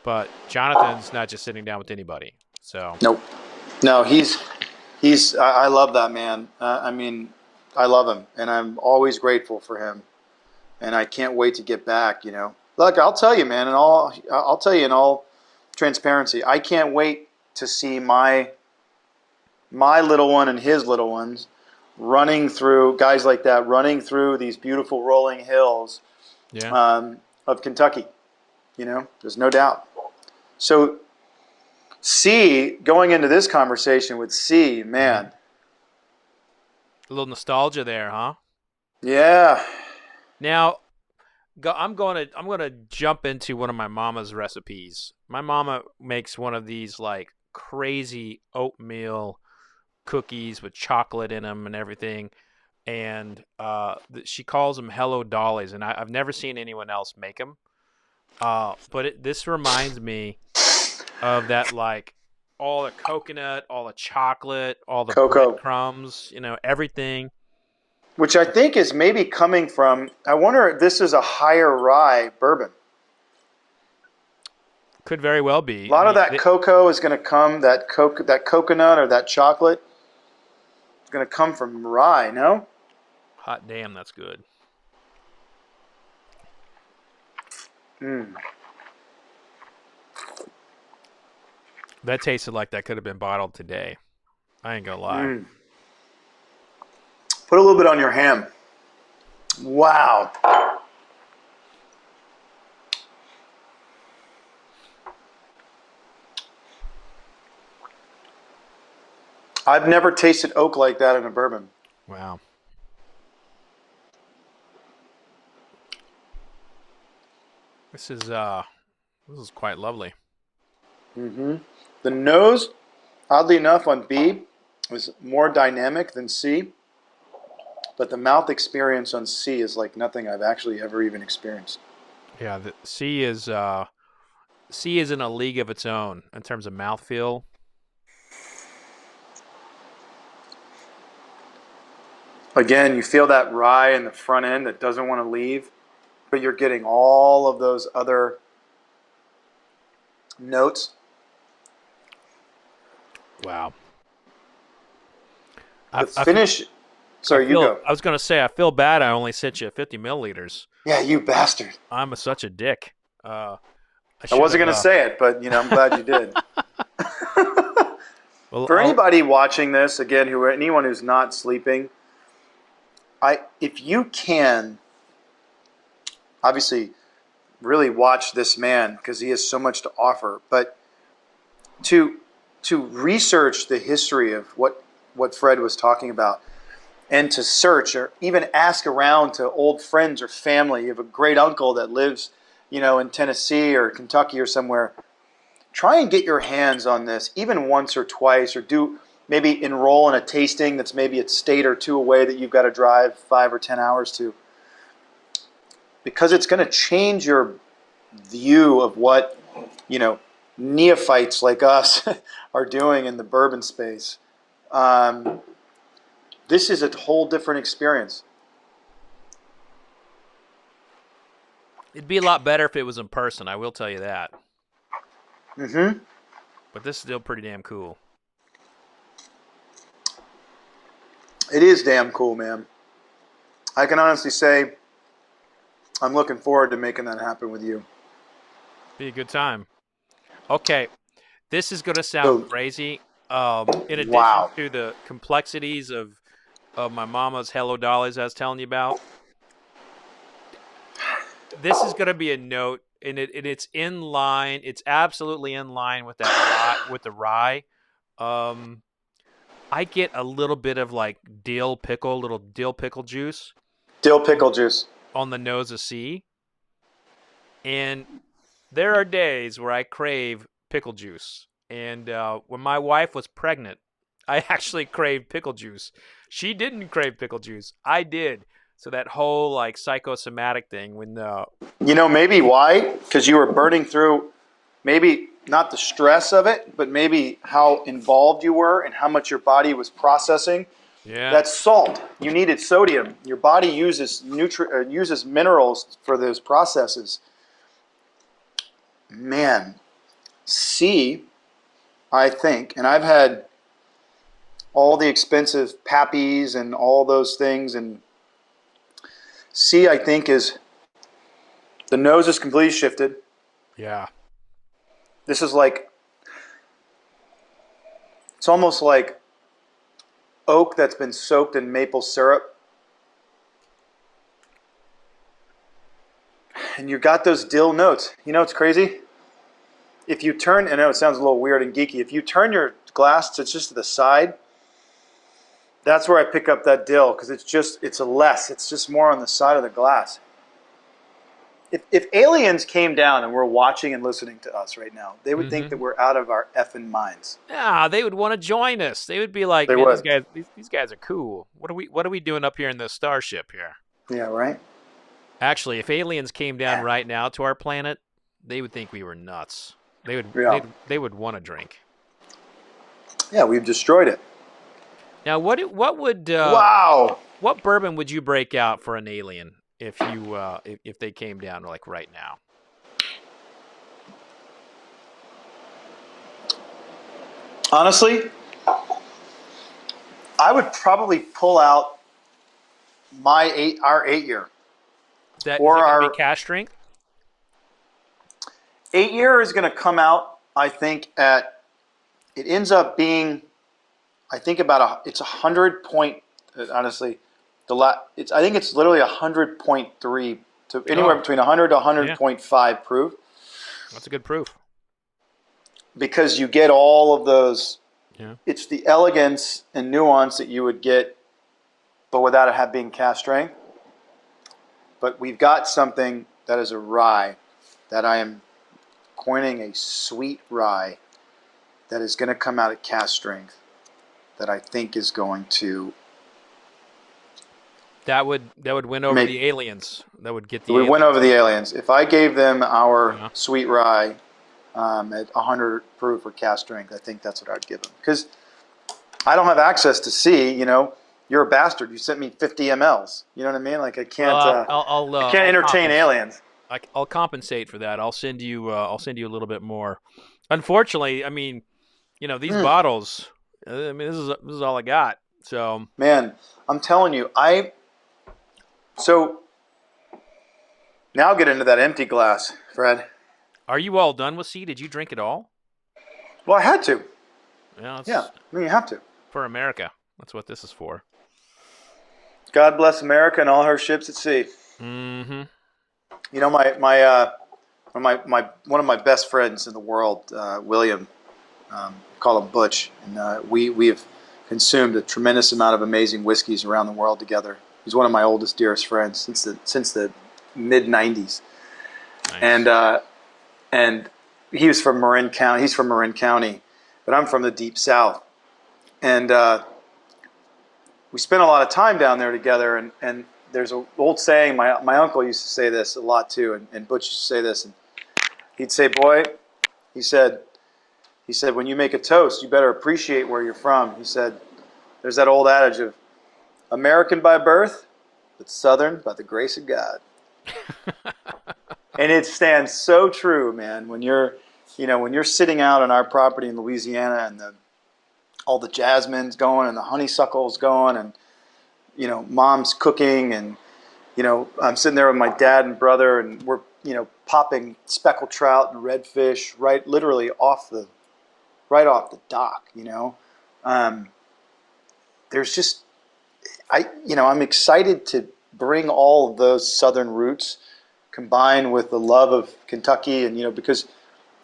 but Jonathan's not just sitting down with anybody. So Nope. No, he's. I love that man. I mean, I love him, and I'm always grateful for him, and I can't wait to get back. Look, I'll tell you, man, I'll tell you in all transparency, I can't wait to see my little one and his little ones running through these beautiful rolling hills of Kentucky. There's no doubt. So going into this conversation with man. A little nostalgia there, huh? Yeah. Now, I'm going to jump into one of my mama's recipes. My mama makes one of these, like, crazy oatmeal cookies with chocolate in them and everything, and she calls them Hello Dollies, and I've never seen anyone else make them. But this reminds me of that, like, all the coconut, all the chocolate, all the Cocoa. breadcrumbs, everything. Which I think is maybe coming from, I wonder if this is a higher rye bourbon. Could very well be. A lot of that cocoa is going to come, that coconut or that chocolate is going to come from rye, no? Hot damn, that's good. That tasted like that could have been bottled today. I ain't gonna lie. Put a little bit on your ham. Wow. I've never tasted oak like that in a bourbon. Wow. This is quite lovely. The nose, oddly enough, on B was more dynamic than C, but the mouth experience on C is like nothing I've actually ever even experienced. Yeah, the C is in a league of its own in terms of mouthfeel. Again, you feel that rye in the front end that doesn't want to leave, but you're getting all of those other notes. Wow. The finish Sorry, you go. I was going to say, I feel bad I only sent you 50 milliliters. Yeah, you bastard. I'm such a dick. I wasn't going to say it, but I'm glad you did. Well, For anybody watching this, again, anyone who's not sleeping, if you can, obviously, really watch this man because he has so much to offer. But to research the history of what Fred was talking about, and to search or even ask around to old friends or family. You have a great uncle that lives, in Tennessee or Kentucky or somewhere. Try and get your hands on this even once or twice, or maybe enroll in a tasting that's maybe a state or two away that you've got to drive 5 or 10 hours to. Because it's going to change your view of what, neophytes like us are doing in the bourbon space. This is a whole different experience. It'd be a lot better if it was in person, I will tell you that. Mm-hmm. But this is still pretty damn cool. It is damn cool, man. I can honestly say I'm looking forward to making that happen with you. Be a good time. Okay, this is going to sound crazy. In addition to the complexities of my mama's Hello Dollies I was telling you about, this is going to be a note, and it's in line. It's absolutely in line with that with the rye. I get a little bit of like little dill pickle juice. Dill pickle juice on the nose of C. And there are days where I crave pickle juice. And when my wife was pregnant, I actually craved pickle juice. She didn't crave pickle juice. I did. So that whole like psychosomatic thing when maybe why? Because you were burning through maybe not the stress of it, but maybe how involved you were and how much your body was processing. Yeah. That's salt. You needed sodium. Your body uses minerals for those processes. Man, C, I think, and I've had all the expensive Pappies and all those things, and C, I think, is the nose is completely shifted. Yeah. This is like, it's almost like oak that's been soaked in maple syrup. And you got those dill notes. It's crazy? If you turn, I know it sounds a little weird and geeky, if you turn your glass to just to the side, that's where I pick up that dill, because it's just more on the side of the glass. If aliens came down and were watching and listening to us right now, they would think that we're out of our effing minds. Yeah, they would want to join us. They would be like, these guys are cool. What are we doing up here in this starship here? Yeah, right? Actually, if aliens came down right now to our planet, they would think we were nuts. They would want to drink. Yeah, we've destroyed it. Now, what would wow? What bourbon would you break out for an alien if they came down like right now? Honestly, I would probably pull out our 8-year. That or our cash strength. 8-year is going to come out, I think, it ends up being, I think it's 100 point, honestly, I think it's literally 100.3 to anywhere between 100 to 100.5 proof. That's a good proof. Because you get all of those, yeah. It's the elegance and nuance that you would get, but without it being cask strength. But we've got something that is a rye that I am coining a sweet rye that is going to come out at cask strength that I think is going to that would win over the aliens. That would get the aliens. Win over the aliens. If I gave them our sweet rye at 100 proof or cask strength, I think that's what I'd give them. Because I don't have access to C, You're a bastard. You sent me 50 mLs. You know what I mean? Like I can't. I can't entertain aliens. I'll compensate for that. I'll send you a little bit more. Unfortunately, I mean, these bottles. I mean, this is all I got. So, man, I'm telling you, so now I'll get into that empty glass, Fred. are you all done with C? Did you drink it all? Well, I had to. Yeah, it's Yeah, I mean, you have to. for America. That's what this is for. God bless America and all her ships at sea. Mm-hmm. You know, one of my best friends in the world, William, call him Butch, and we have consumed a tremendous amount of amazing whiskeys around the world together. He's one of my oldest, dearest friends since the mid '90s, Nice. and he was from Marin County. He's from Marin County, but I'm from the deep South, and we spent a lot of time down there together. And there's an old saying. My uncle used to say this a lot too, and Butch used to say this, and he'd say, "Boy," he said, when you make a toast, you better appreciate where you're from. He said, there's that old adage of American by birth, but Southern by the grace of God. And it stands so true, man. When you're sitting out on our property in Louisiana, and all the jasmine's going and the honeysuckle's going, and mom's cooking, and I'm sitting there with my dad and brother, and we're popping speckled trout and redfish literally off the dock. There's just I'm excited to bring all of those southern roots combined with the love of Kentucky, and because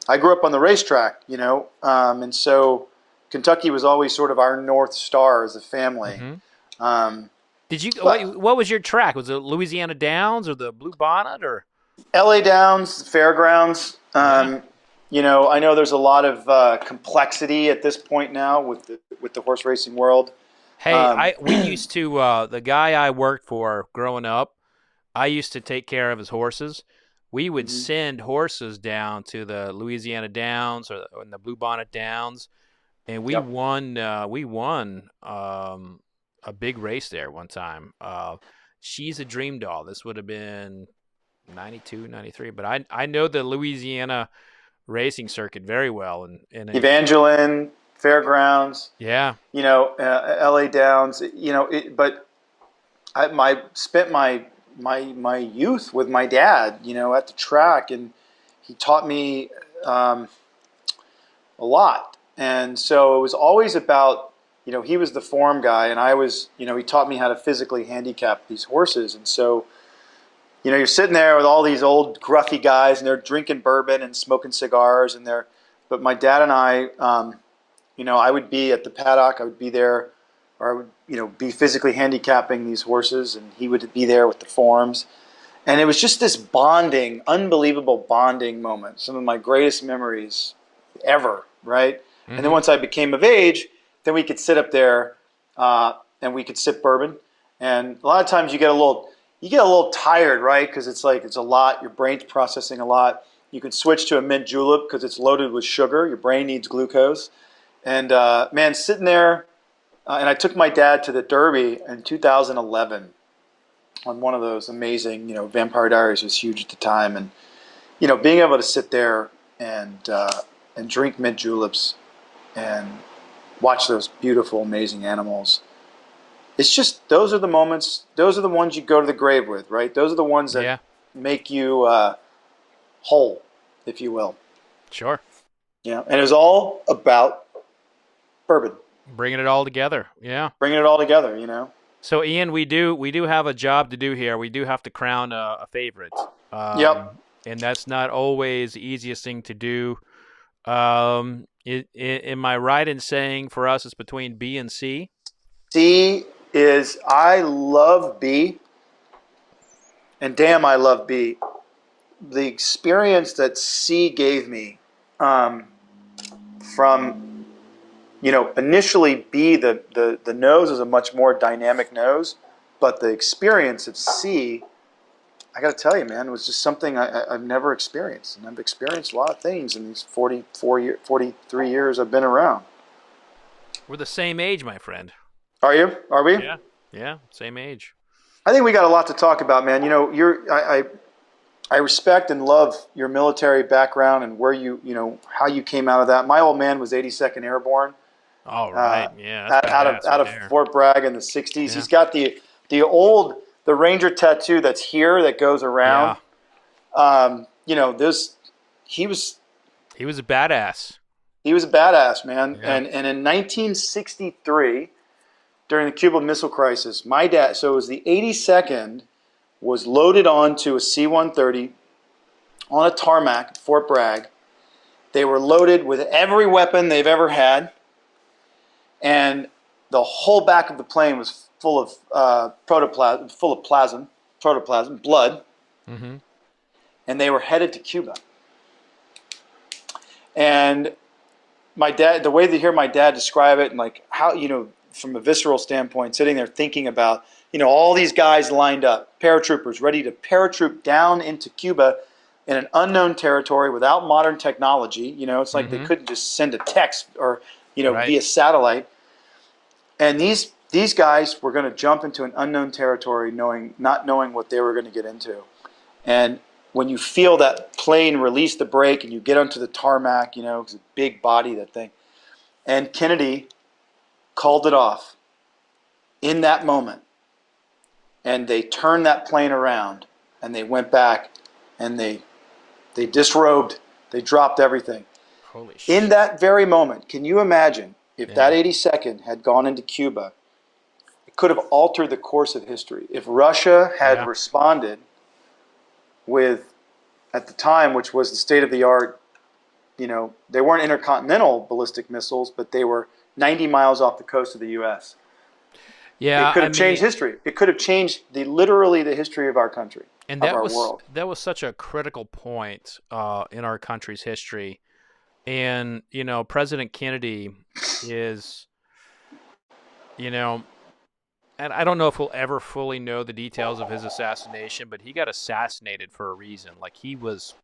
I grew up on the racetrack, and so Kentucky was always sort of our North Star as a family. Mm-hmm. Did you? What was your track? Was it Louisiana Downs or the Blue Bonnet or L.A. Downs, Fairgrounds? I know there's a lot of complexity at this point now with the horse racing world. Hey, we used to the guy I worked for growing up. I used to take care of his horses. We would send horses down to the Louisiana Downs or the Blue Bonnet Downs, and we won. We won a big race there one time. She's a Dream Doll. This would have been 92, 93. But I know the Louisiana racing circuit very well. And Evangeline, Fairgrounds. Yeah. L.A. Downs. But I spent my youth with my dad, at the track, and he taught me a lot. And so it was always about, he was the form guy, and I was, he taught me how to physically handicap these horses. And so, you're sitting there with all these old gruffy guys, and they're drinking bourbon and smoking cigars, but my dad and I, I would be at the paddock, I would be there, or I would, be physically handicapping these horses, and he would be there with the forms. And it was just this bonding, unbelievable bonding moment. Some of my greatest memories ever, right? Mm-hmm. And then once I became of age, then we could sit up there and we could sip bourbon. And a lot of times you get a little tired, right? Because it's a lot. Your brain's processing a lot. You can switch to a mint julep because it's loaded with sugar. Your brain needs glucose. And man, sitting there, and I took my dad to the Derby in 2011 on one of those amazing, Vampire Diaries was huge at the time. And, being able to sit there and drink mint juleps and watch those beautiful, amazing animals. It's just, those are the moments, those are the ones you go to the grave with, right? Those are the ones that make you whole, if you will. Sure. Yeah, and it was all about bourbon. Bringing it all together, yeah. Bringing it all together, So, Ian, we do have a job to do here. We do have to crown a favorite. Yep. And that's not always the easiest thing to do. Am I right in saying for us it's between B and C? C is, I love B, and damn, I love B. The experience that C gave me from, initially B, the nose is a much more dynamic nose, but the experience of C, I got to tell you, man, it was just something I've never experienced. And I've experienced a lot of things in these 43 years I've been around. We're the same age, my friend. Are you? Are we? Yeah, same age. I think we got a lot to talk about, man. I respect and love your military background and where how you came out of that. My old man was 82nd Airborne. All right. Yeah. Out of Fort Bragg in the 60s. Yeah. He's got the Ranger tattoo that's here that goes around. He was a badass. He was a badass, man. Yeah. And in 1963, during the Cuban Missile Crisis, my dad, so it was the 82nd, was loaded onto a C-130 on a tarmac at Fort Bragg. They were loaded with every weapon they've ever had, and the whole back of the plane was full of protoplasm, blood, mm-hmm. and they were headed to Cuba. And my dad, the way to hear my dad describe it, and like how, from a visceral standpoint, sitting there thinking about, all these guys lined up, paratroopers ready to paratroop down into Cuba in an unknown territory without modern technology. It's like mm-hmm. they couldn't just send a text or, right. via satellite. And these guys were going to jump into an unknown territory not knowing what they were going to get into. And when you feel that plane release the brake and you get onto the tarmac, it's a big body, that thing. And Kennedy called it off in that moment. And they turned that plane around and they went back and they disrobed. They dropped everything. Holy shit. In that very moment, can you imagine if that 82nd had gone into Cuba? It could have altered the course of history. If Russia had responded with, at the time, which was the state of the art, they weren't intercontinental ballistic missiles, but they were 90 miles off the coast of the U.S. Yeah, it could have changed history. It could have changed literally the history of our country, and of our world. That was such a critical point in our country's history. And, President Kennedy is, and I don't know if we'll ever fully know the details of his assassination, but he got assassinated for a reason. Like, he was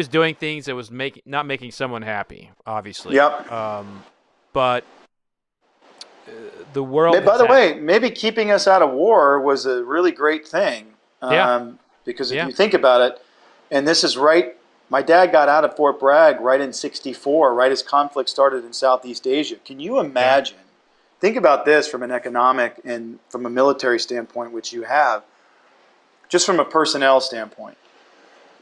doing things that was not making someone happy, obviously. Yep. But the world. By the way, maybe keeping us out of war was a really great thing. Because if you think about it, and this is right, my dad got out of Fort Bragg right in '64, right as conflict started in Southeast Asia. Can you imagine? Yeah. Think about this from an economic and from a military standpoint, which you have, just from a personnel standpoint.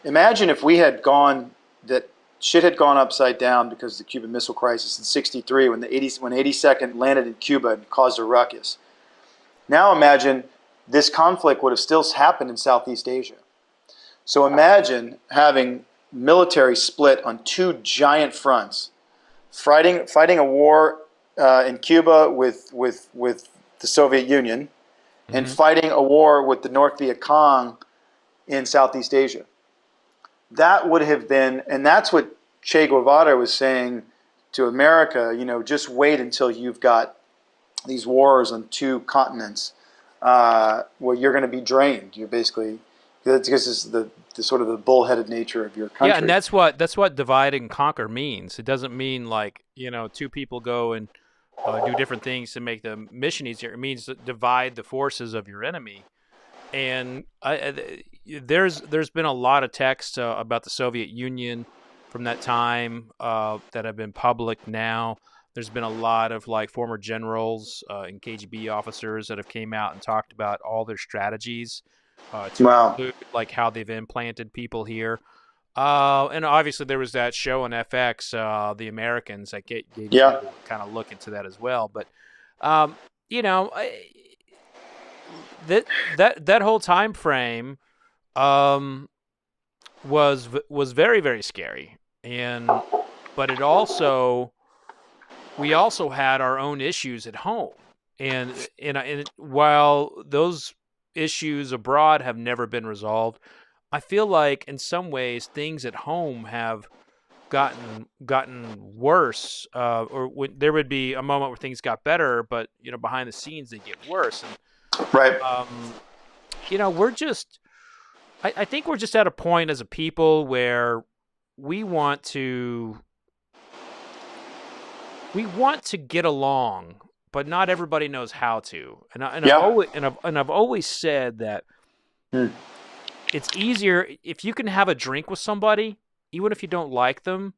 Imagine if we had that shit had gone upside down because of the Cuban Missile Crisis in '63 when 82nd landed in Cuba and caused a ruckus. Now imagine this conflict would have still happened in Southeast Asia. So imagine having military split on two giant fronts, fighting a war in Cuba with the Soviet Union, mm-hmm. and fighting a war with the North Viet Cong in Southeast Asia. That would have been, and that's what Che Guevara was saying to America, just wait until you've got these wars on two continents. Where you're going to be drained. You're basically, this is the sort of the bullheaded nature of your country. Yeah, and that's what divide and conquer means. It doesn't mean like two people go and do different things to make the mission easier. It means divide the forces of your enemy. And there's been a lot of text about the Soviet Union from that time that have been public now. There's been a lot of like former generals and KGB officers that have came out and talked about all their strategies to include like how they've implanted people here. And obviously there was that show on FX, The Americans, that gave people kind of look into that as well. But that whole time frame was very, very scary. But it also. We also had our own issues at home, and while those issues abroad have never been resolved, I feel like in some ways things at home have gotten worse. There would be a moment where things got better, but behind the scenes they get worse. And, right. We're just. I think we're just at a point as a people where we want to get along, but not everybody knows how to. And I've always said that it's easier if you can have a drink with somebody. even if you don't like them,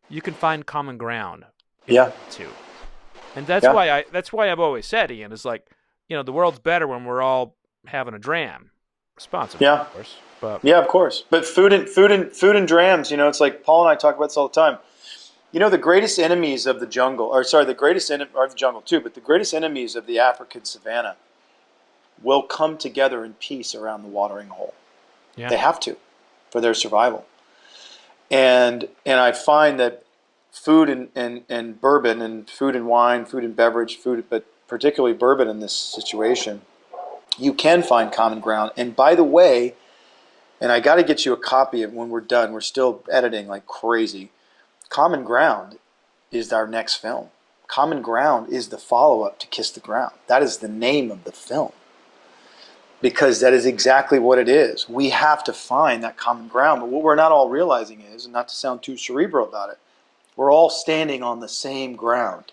you can find common ground. Yeah. To, and that's why I've always said, Ian, is like, the world's better when we're all having a dram, responsibly, of course. But yeah, of course. But food and drams. It's like Paul and I talk about this all the time. The greatest enemies of the jungle, the greatest enemy of the jungle too, but the greatest enemies of the African savanna will come together in peace around the watering hole. Yeah. They have to, for their survival. And I find that food and bourbon and food and wine, food and beverage, but particularly bourbon in this situation, you can find common ground. And by the way, and I got to get you a copy of when we're done. We're still editing like crazy. Common Ground is our next film. Common Ground is the follow-up to Kiss the Ground. That is the name of the film. Because that is exactly what it is. We have to find that common ground. But what we're not all realizing is, and not to sound too cerebral about it, we're all standing on the same ground,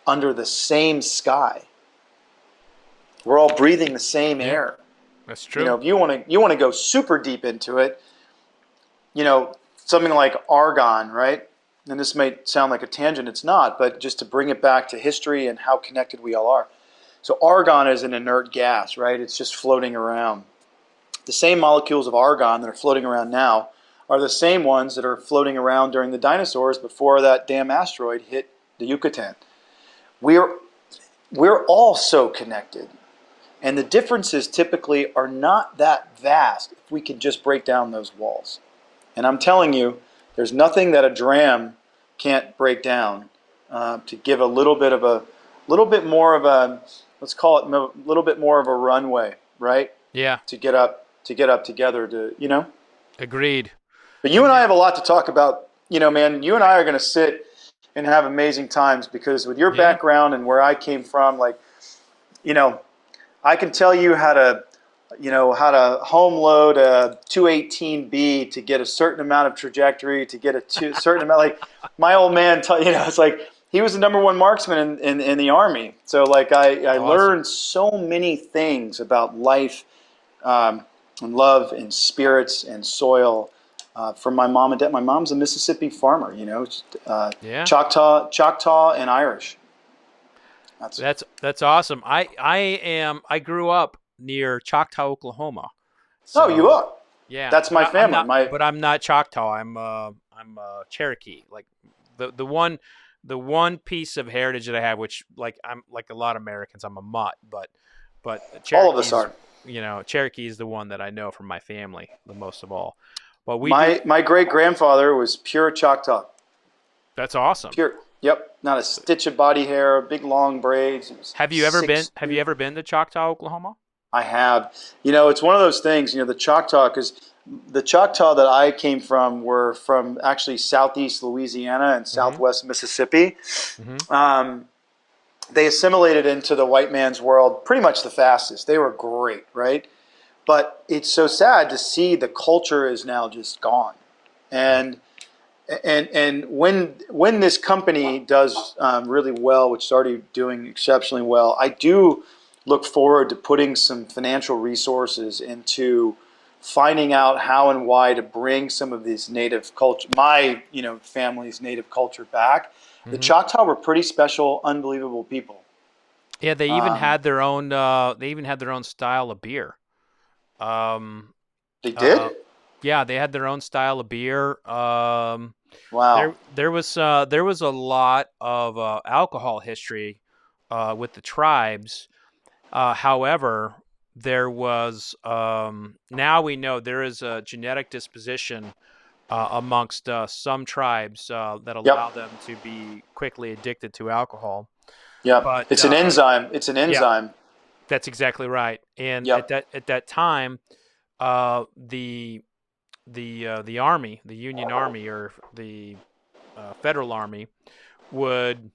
under the same sky. We're all breathing the same air. That's true. If you want to go super deep into it, something like argon, right? And this may sound like a tangent, it's not, but just to bring it back to history and how connected we all are. So argon is an inert gas, right? It's just floating around. The same molecules of argon that are floating around now are the same ones that are floating around during the dinosaurs before that damn asteroid hit the Yucatan. We're all so connected. And the differences typically are not that vast if we can just break down those walls. And I'm telling you, there's nothing that a dram can't break down to give a little bit more of a, let's call it a little bit more of a runway, right? Yeah. To get up together to, Agreed. But you and I have a lot to talk about, man. You and I are going to sit and have amazing times because with your background and where I came from, like, I can tell you how to home load a 218B to get a certain amount of trajectory, to get a certain amount. Like my old man, it's like he was the #1 marksman in the Army. So like I awesome. learned so many things about life and love and spirits and soil from my mom and dad. My mom's a Mississippi farmer, Choctaw and Irish. That's awesome. I grew up near Choctaw, Oklahoma. So, you are? Yeah. That's my family. But I'm not Choctaw. I'm Cherokee. Like the one piece of heritage that I have, which like I'm like a lot of Americans, I'm a mutt, but Cherokee, all of us are. Cherokee is the one that I know from my family the most of all. But my great grandfather was pure Choctaw. That's awesome. Pure. Yep, not a stitch of body hair, big long braids. Have you ever been to Choctaw, Oklahoma? I have. It's one of those things. The Choctaw, because the Choctaw that I came from were from actually southeast Louisiana and southwest Mississippi. Mm-hmm. They assimilated into the white man's world pretty much the fastest. They were great, right? But it's so sad to see the culture is now just gone, and when this company does really well, which is already doing exceptionally well, I do look forward to putting some financial resources into finding out how and why to bring some of these native culture, my family's native culture back. Mm-hmm. The Choctaw were pretty special, unbelievable people. Yeah, they even had their own. They even had their own style of beer. They did. Yeah, they had their own style of beer. Wow. There was a lot of alcohol history with the tribes. However, there was now we know there is a genetic disposition amongst some tribes that allow them to be quickly addicted to alcohol. Yeah, but it's an enzyme. It's an enzyme. Yeah, that's exactly right. And at that time, the army, the Union Army or the Federal Army would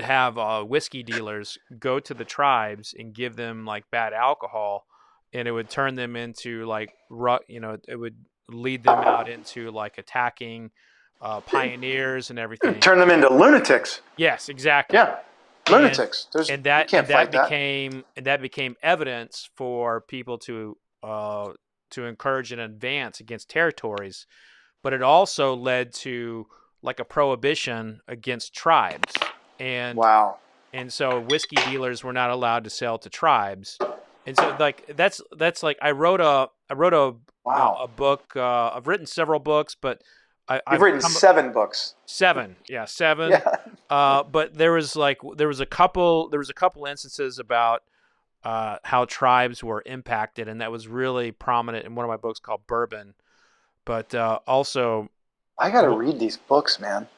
have whiskey dealers go to the tribes and give them like bad alcohol, and it would turn them into like it would lead them out into like attacking pioneers and everything. Turn them into lunatics. Yes, exactly. Yeah, lunatics. That became evidence for people to encourage an advance against territories. but it also led to like a prohibition against tribes. And Wow. and so whiskey dealers were not allowed to sell to tribes. And so like that's like I wrote a Wow. a book. I've written several books, but You've written 7 books. 7. Yeah, 7. Yeah. But there was a couple instances about how tribes were impacted, and that was really prominent in one of my books called Bourbon. But also, I got to read these books, man.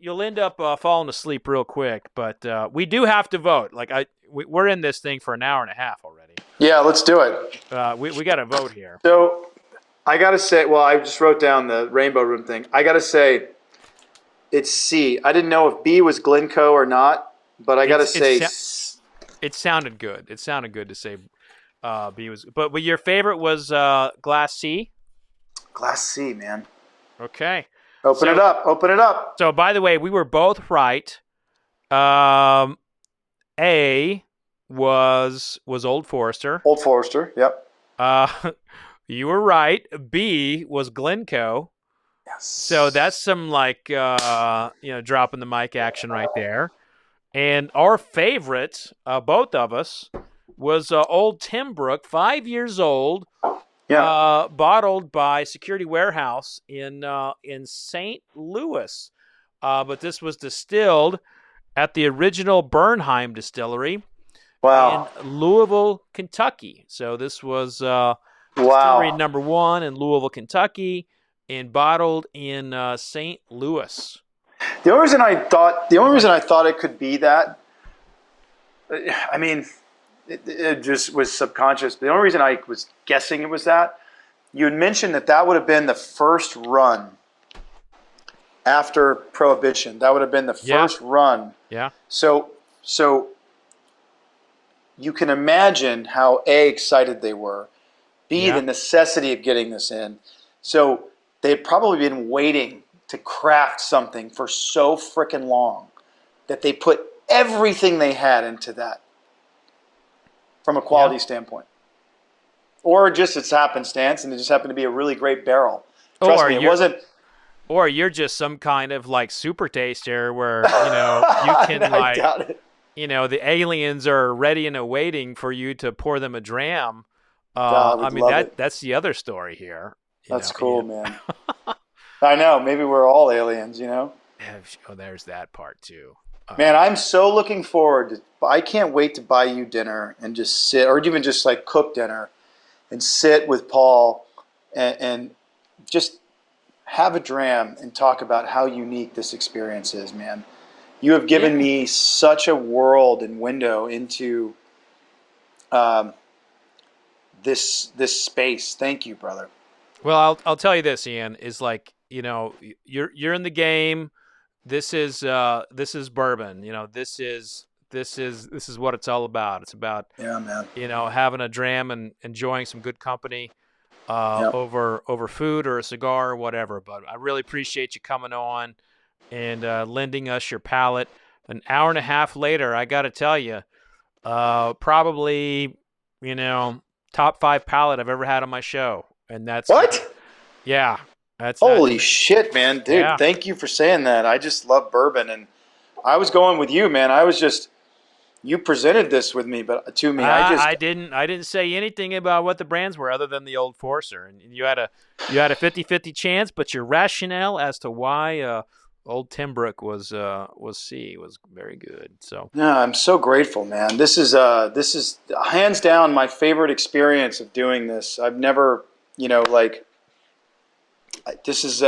you'll end up falling asleep real quick. But we do have to vote. Like we're in this thing for an hour and a half already. Yeah, let's do it. We got to vote here. So I got to say, well, I just wrote down the Rainbow Room thing. I got to say, it's C. I didn't know if B was Glencoe or not, but I got to say, it sounded good. It sounded good to say B was. But your favorite was Glass C? Glass C, man. Okay. Open it up. Open it up. So, by the way, we were both right. A was Old Forester. Old Forester, yep. You were right. B was Glencoe. Yes. So that's some dropping the mic action right there. And our favorite, both of us, was Old Timbrook, 5 years old. Yeah. Bottled by Security Warehouse in St. Louis. But this was distilled at the original Bernheim distillery in Louisville, Kentucky. So this was distillery number 1 in Louisville, Kentucky, and bottled in St. Louis. The only reason I thought it could be that, I mean, it just was subconscious. The only reason I was guessing it was that, you had mentioned that would have been the first run after Prohibition. That would have been the first run. Yeah. So you can imagine how A, excited they were, B, the necessity of getting this in. So they had probably been waiting to craft something for so freaking long that they put everything they had into that from a quality standpoint. Or just it's happenstance and it just happened to be a really great barrel. Trust me, it wasn't... Or you're just some kind of like super taster where, you can I doubt it. The aliens are ready and awaiting for you to pour them a dram. That's the other story here. That's cool, man. I know. Maybe we're all aliens, Oh, there's that part too. Man, I'm so looking forward to... I can't wait to buy you dinner and just sit, or even just like cook dinner and sit with Paul and just have a dram and talk about how unique this experience is, man. You have given me such a world and window into this space. Thank you, brother. Well, I'll tell you this, Ian, is like, you're in the game. This is bourbon. This is what it's all about. It's about having a dram and enjoying some good company over food or a cigar or whatever. But I really appreciate you coming on and lending us your palate. An hour and a half later, I got to tell you, probably top 5 palate I've ever had on my show, and that's what? Yeah. Holy shit, man. Dude, thank you for saying that. I just love bourbon, and I was going with you, man. You presented this with me, but to me, I didn't say anything about what the brands were other than the Old Forester, and you had a 50-50 chance, but your rationale as to why Old Timbrook was C was very good. So yeah, I'm so grateful, man. This is hands down my favorite experience of doing this. I've never, this is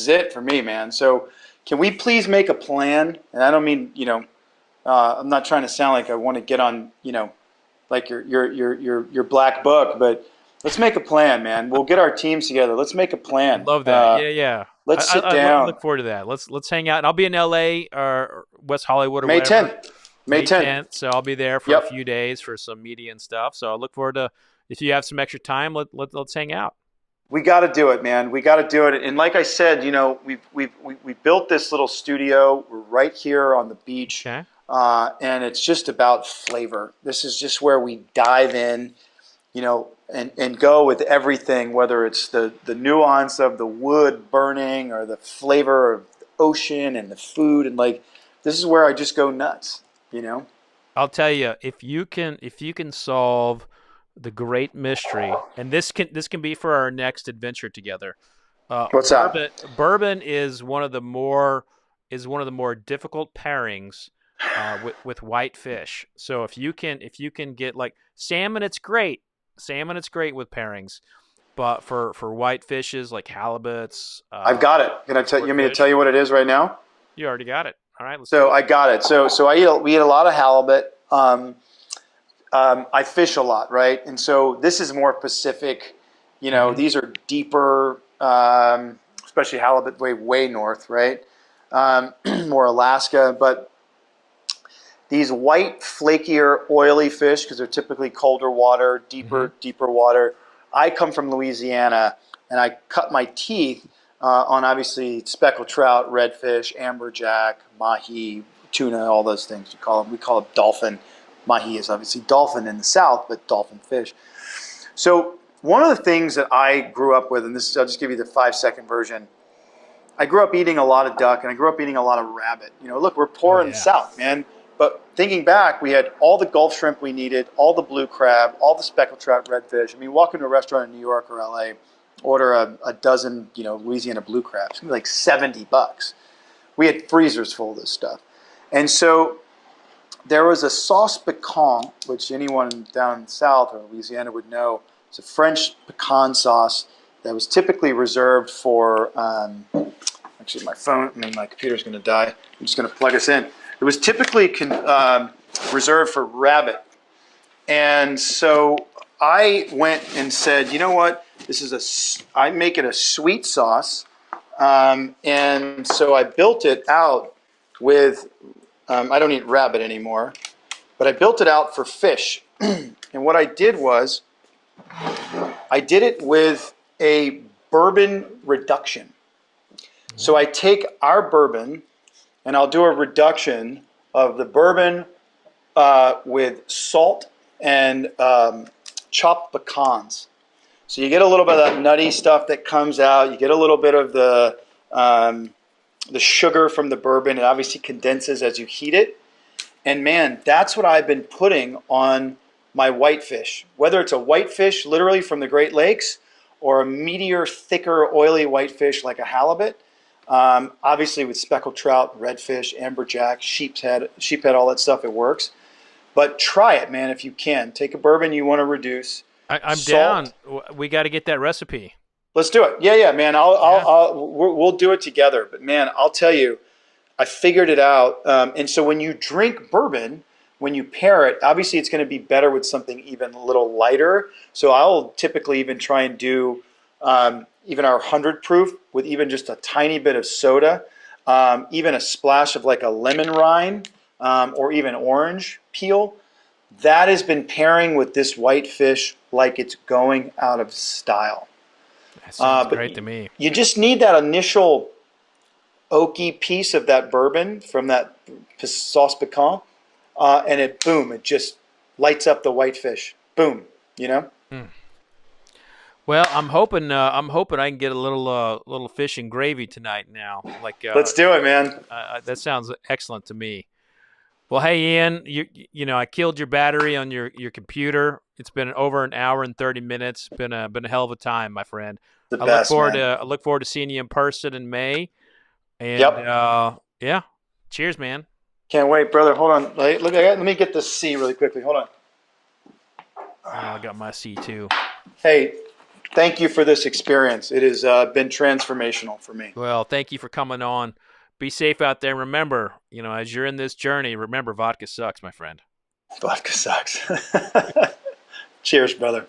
it for me, man. So can we please make a plan? And I don't mean, I'm not trying to sound like I want to get on, like your black book, but let's make a plan, man. We'll get our teams together. Let's make a plan. Love that. Yeah. Let's sit down. I look forward to that. Let's hang out. And I'll be in LA or West Hollywood or May whatever. 10th. May 10th. So I'll be there for a few days for some media and stuff. So I look forward to, if you have some extra time, let's hang out. We got to do it, man. We got to do it. And like I said, we built this little studio. We're right here on the beach. Okay. And it's just about flavor. This is just where we dive in. and go with everything, whether it's the nuance of the wood burning or the flavor of the ocean and the food, and like this is where I just go nuts, you know. I'll tell you, if you can solve the great mystery, and this can be for our next adventure together. What's that? Bourbon is one of the more difficult pairings with white fish. So if you can get like salmon, it's great. Salmon, it's great with pairings. But for white fishes like halibuts, I've got it. You want me to tell you what it is right now? You already got it. All right. So I got it. So we eat a lot of halibut. I fish a lot, right? And so this is more Pacific. You know, these are deeper, especially halibut way north, right? More Alaska, but these white, flakier, oily fish, because they're typically colder water, deeper water. I come from Louisiana, and I cut my teeth on obviously speckled trout, redfish, amberjack, mahi, tuna, all those things you call them. We call it dolphin. Mahi is obviously dolphin in the South, but dolphin fish. So one of the things that I grew up with, and this I'll just give you the 5-second version. I grew up eating a lot of duck, and I grew up eating a lot of rabbit. You know, look, we're poor in the South, man. But thinking back, we had all the Gulf shrimp we needed, all the blue crab, all the speckled trout, redfish. I mean, walk into a restaurant in New York or LA, order a dozen, you know, Louisiana blue crabs. It's gonna be like $70. We had freezers full of this stuff. And so there was a sauce piquant, which anyone down south or Louisiana would know. It's a French pecan sauce that was typically reserved for, actually my computer's gonna die. I'm just gonna plug us in. It was typically reserved for rabbit. And so I went and said, you know what? I make it a sweet sauce. And so I built it out with, I don't eat rabbit anymore, but I built it out for fish. And what I did was, I did it with a bourbon reduction. So I take our bourbon, and I'll do a reduction of the bourbon with salt and chopped pecans. So you get a little bit of that nutty stuff that comes out. You get a little bit of the sugar from the bourbon. It obviously condenses as you heat it. And man, that's what I've been putting on my whitefish. Whether it's a whitefish literally from the Great Lakes or a meatier, thicker, oily whitefish like a halibut. Obviously with speckled trout, redfish, amberjack, sheep's head, all that stuff, it works. But try it, man, if you can. Take a bourbon you want to reduce. I'm salt. down. We got to get that recipe. Let's do it. Yeah, man. We'll do it together. But man, I'll tell you, I figured it out. And so when you drink bourbon, when you pair it, obviously it's going to be better with something even a little lighter. So I'll typically even try and do even our 100 proof with even just a tiny bit of soda, even a splash of like a lemon rind or even orange peel. That has been pairing with this whitefish like it's going out of style. That sounds great to me. You just need that initial oaky piece of that bourbon from that sauce piquant, and it just lights up the whitefish. Boom, you know. Well, I'm hoping I can get a little fish and gravy tonight. Now, let's do it, man. That sounds excellent to me. Well, hey Ian, you know I killed your battery on your computer. It's been over an hour and 30 minutes. Been a hell of a time, my friend. I look forward to seeing you in person in May. And yeah, cheers, man. Can't wait, brother. Hold on. Let me get this C really quickly. Hold on. I got my C too. Hey, thank you for this experience. It has been transformational for me. Well, thank you for coming on. Be safe out there. Remember, you know, as you're in this journey, remember vodka sucks, my friend. Vodka sucks. Cheers, brother.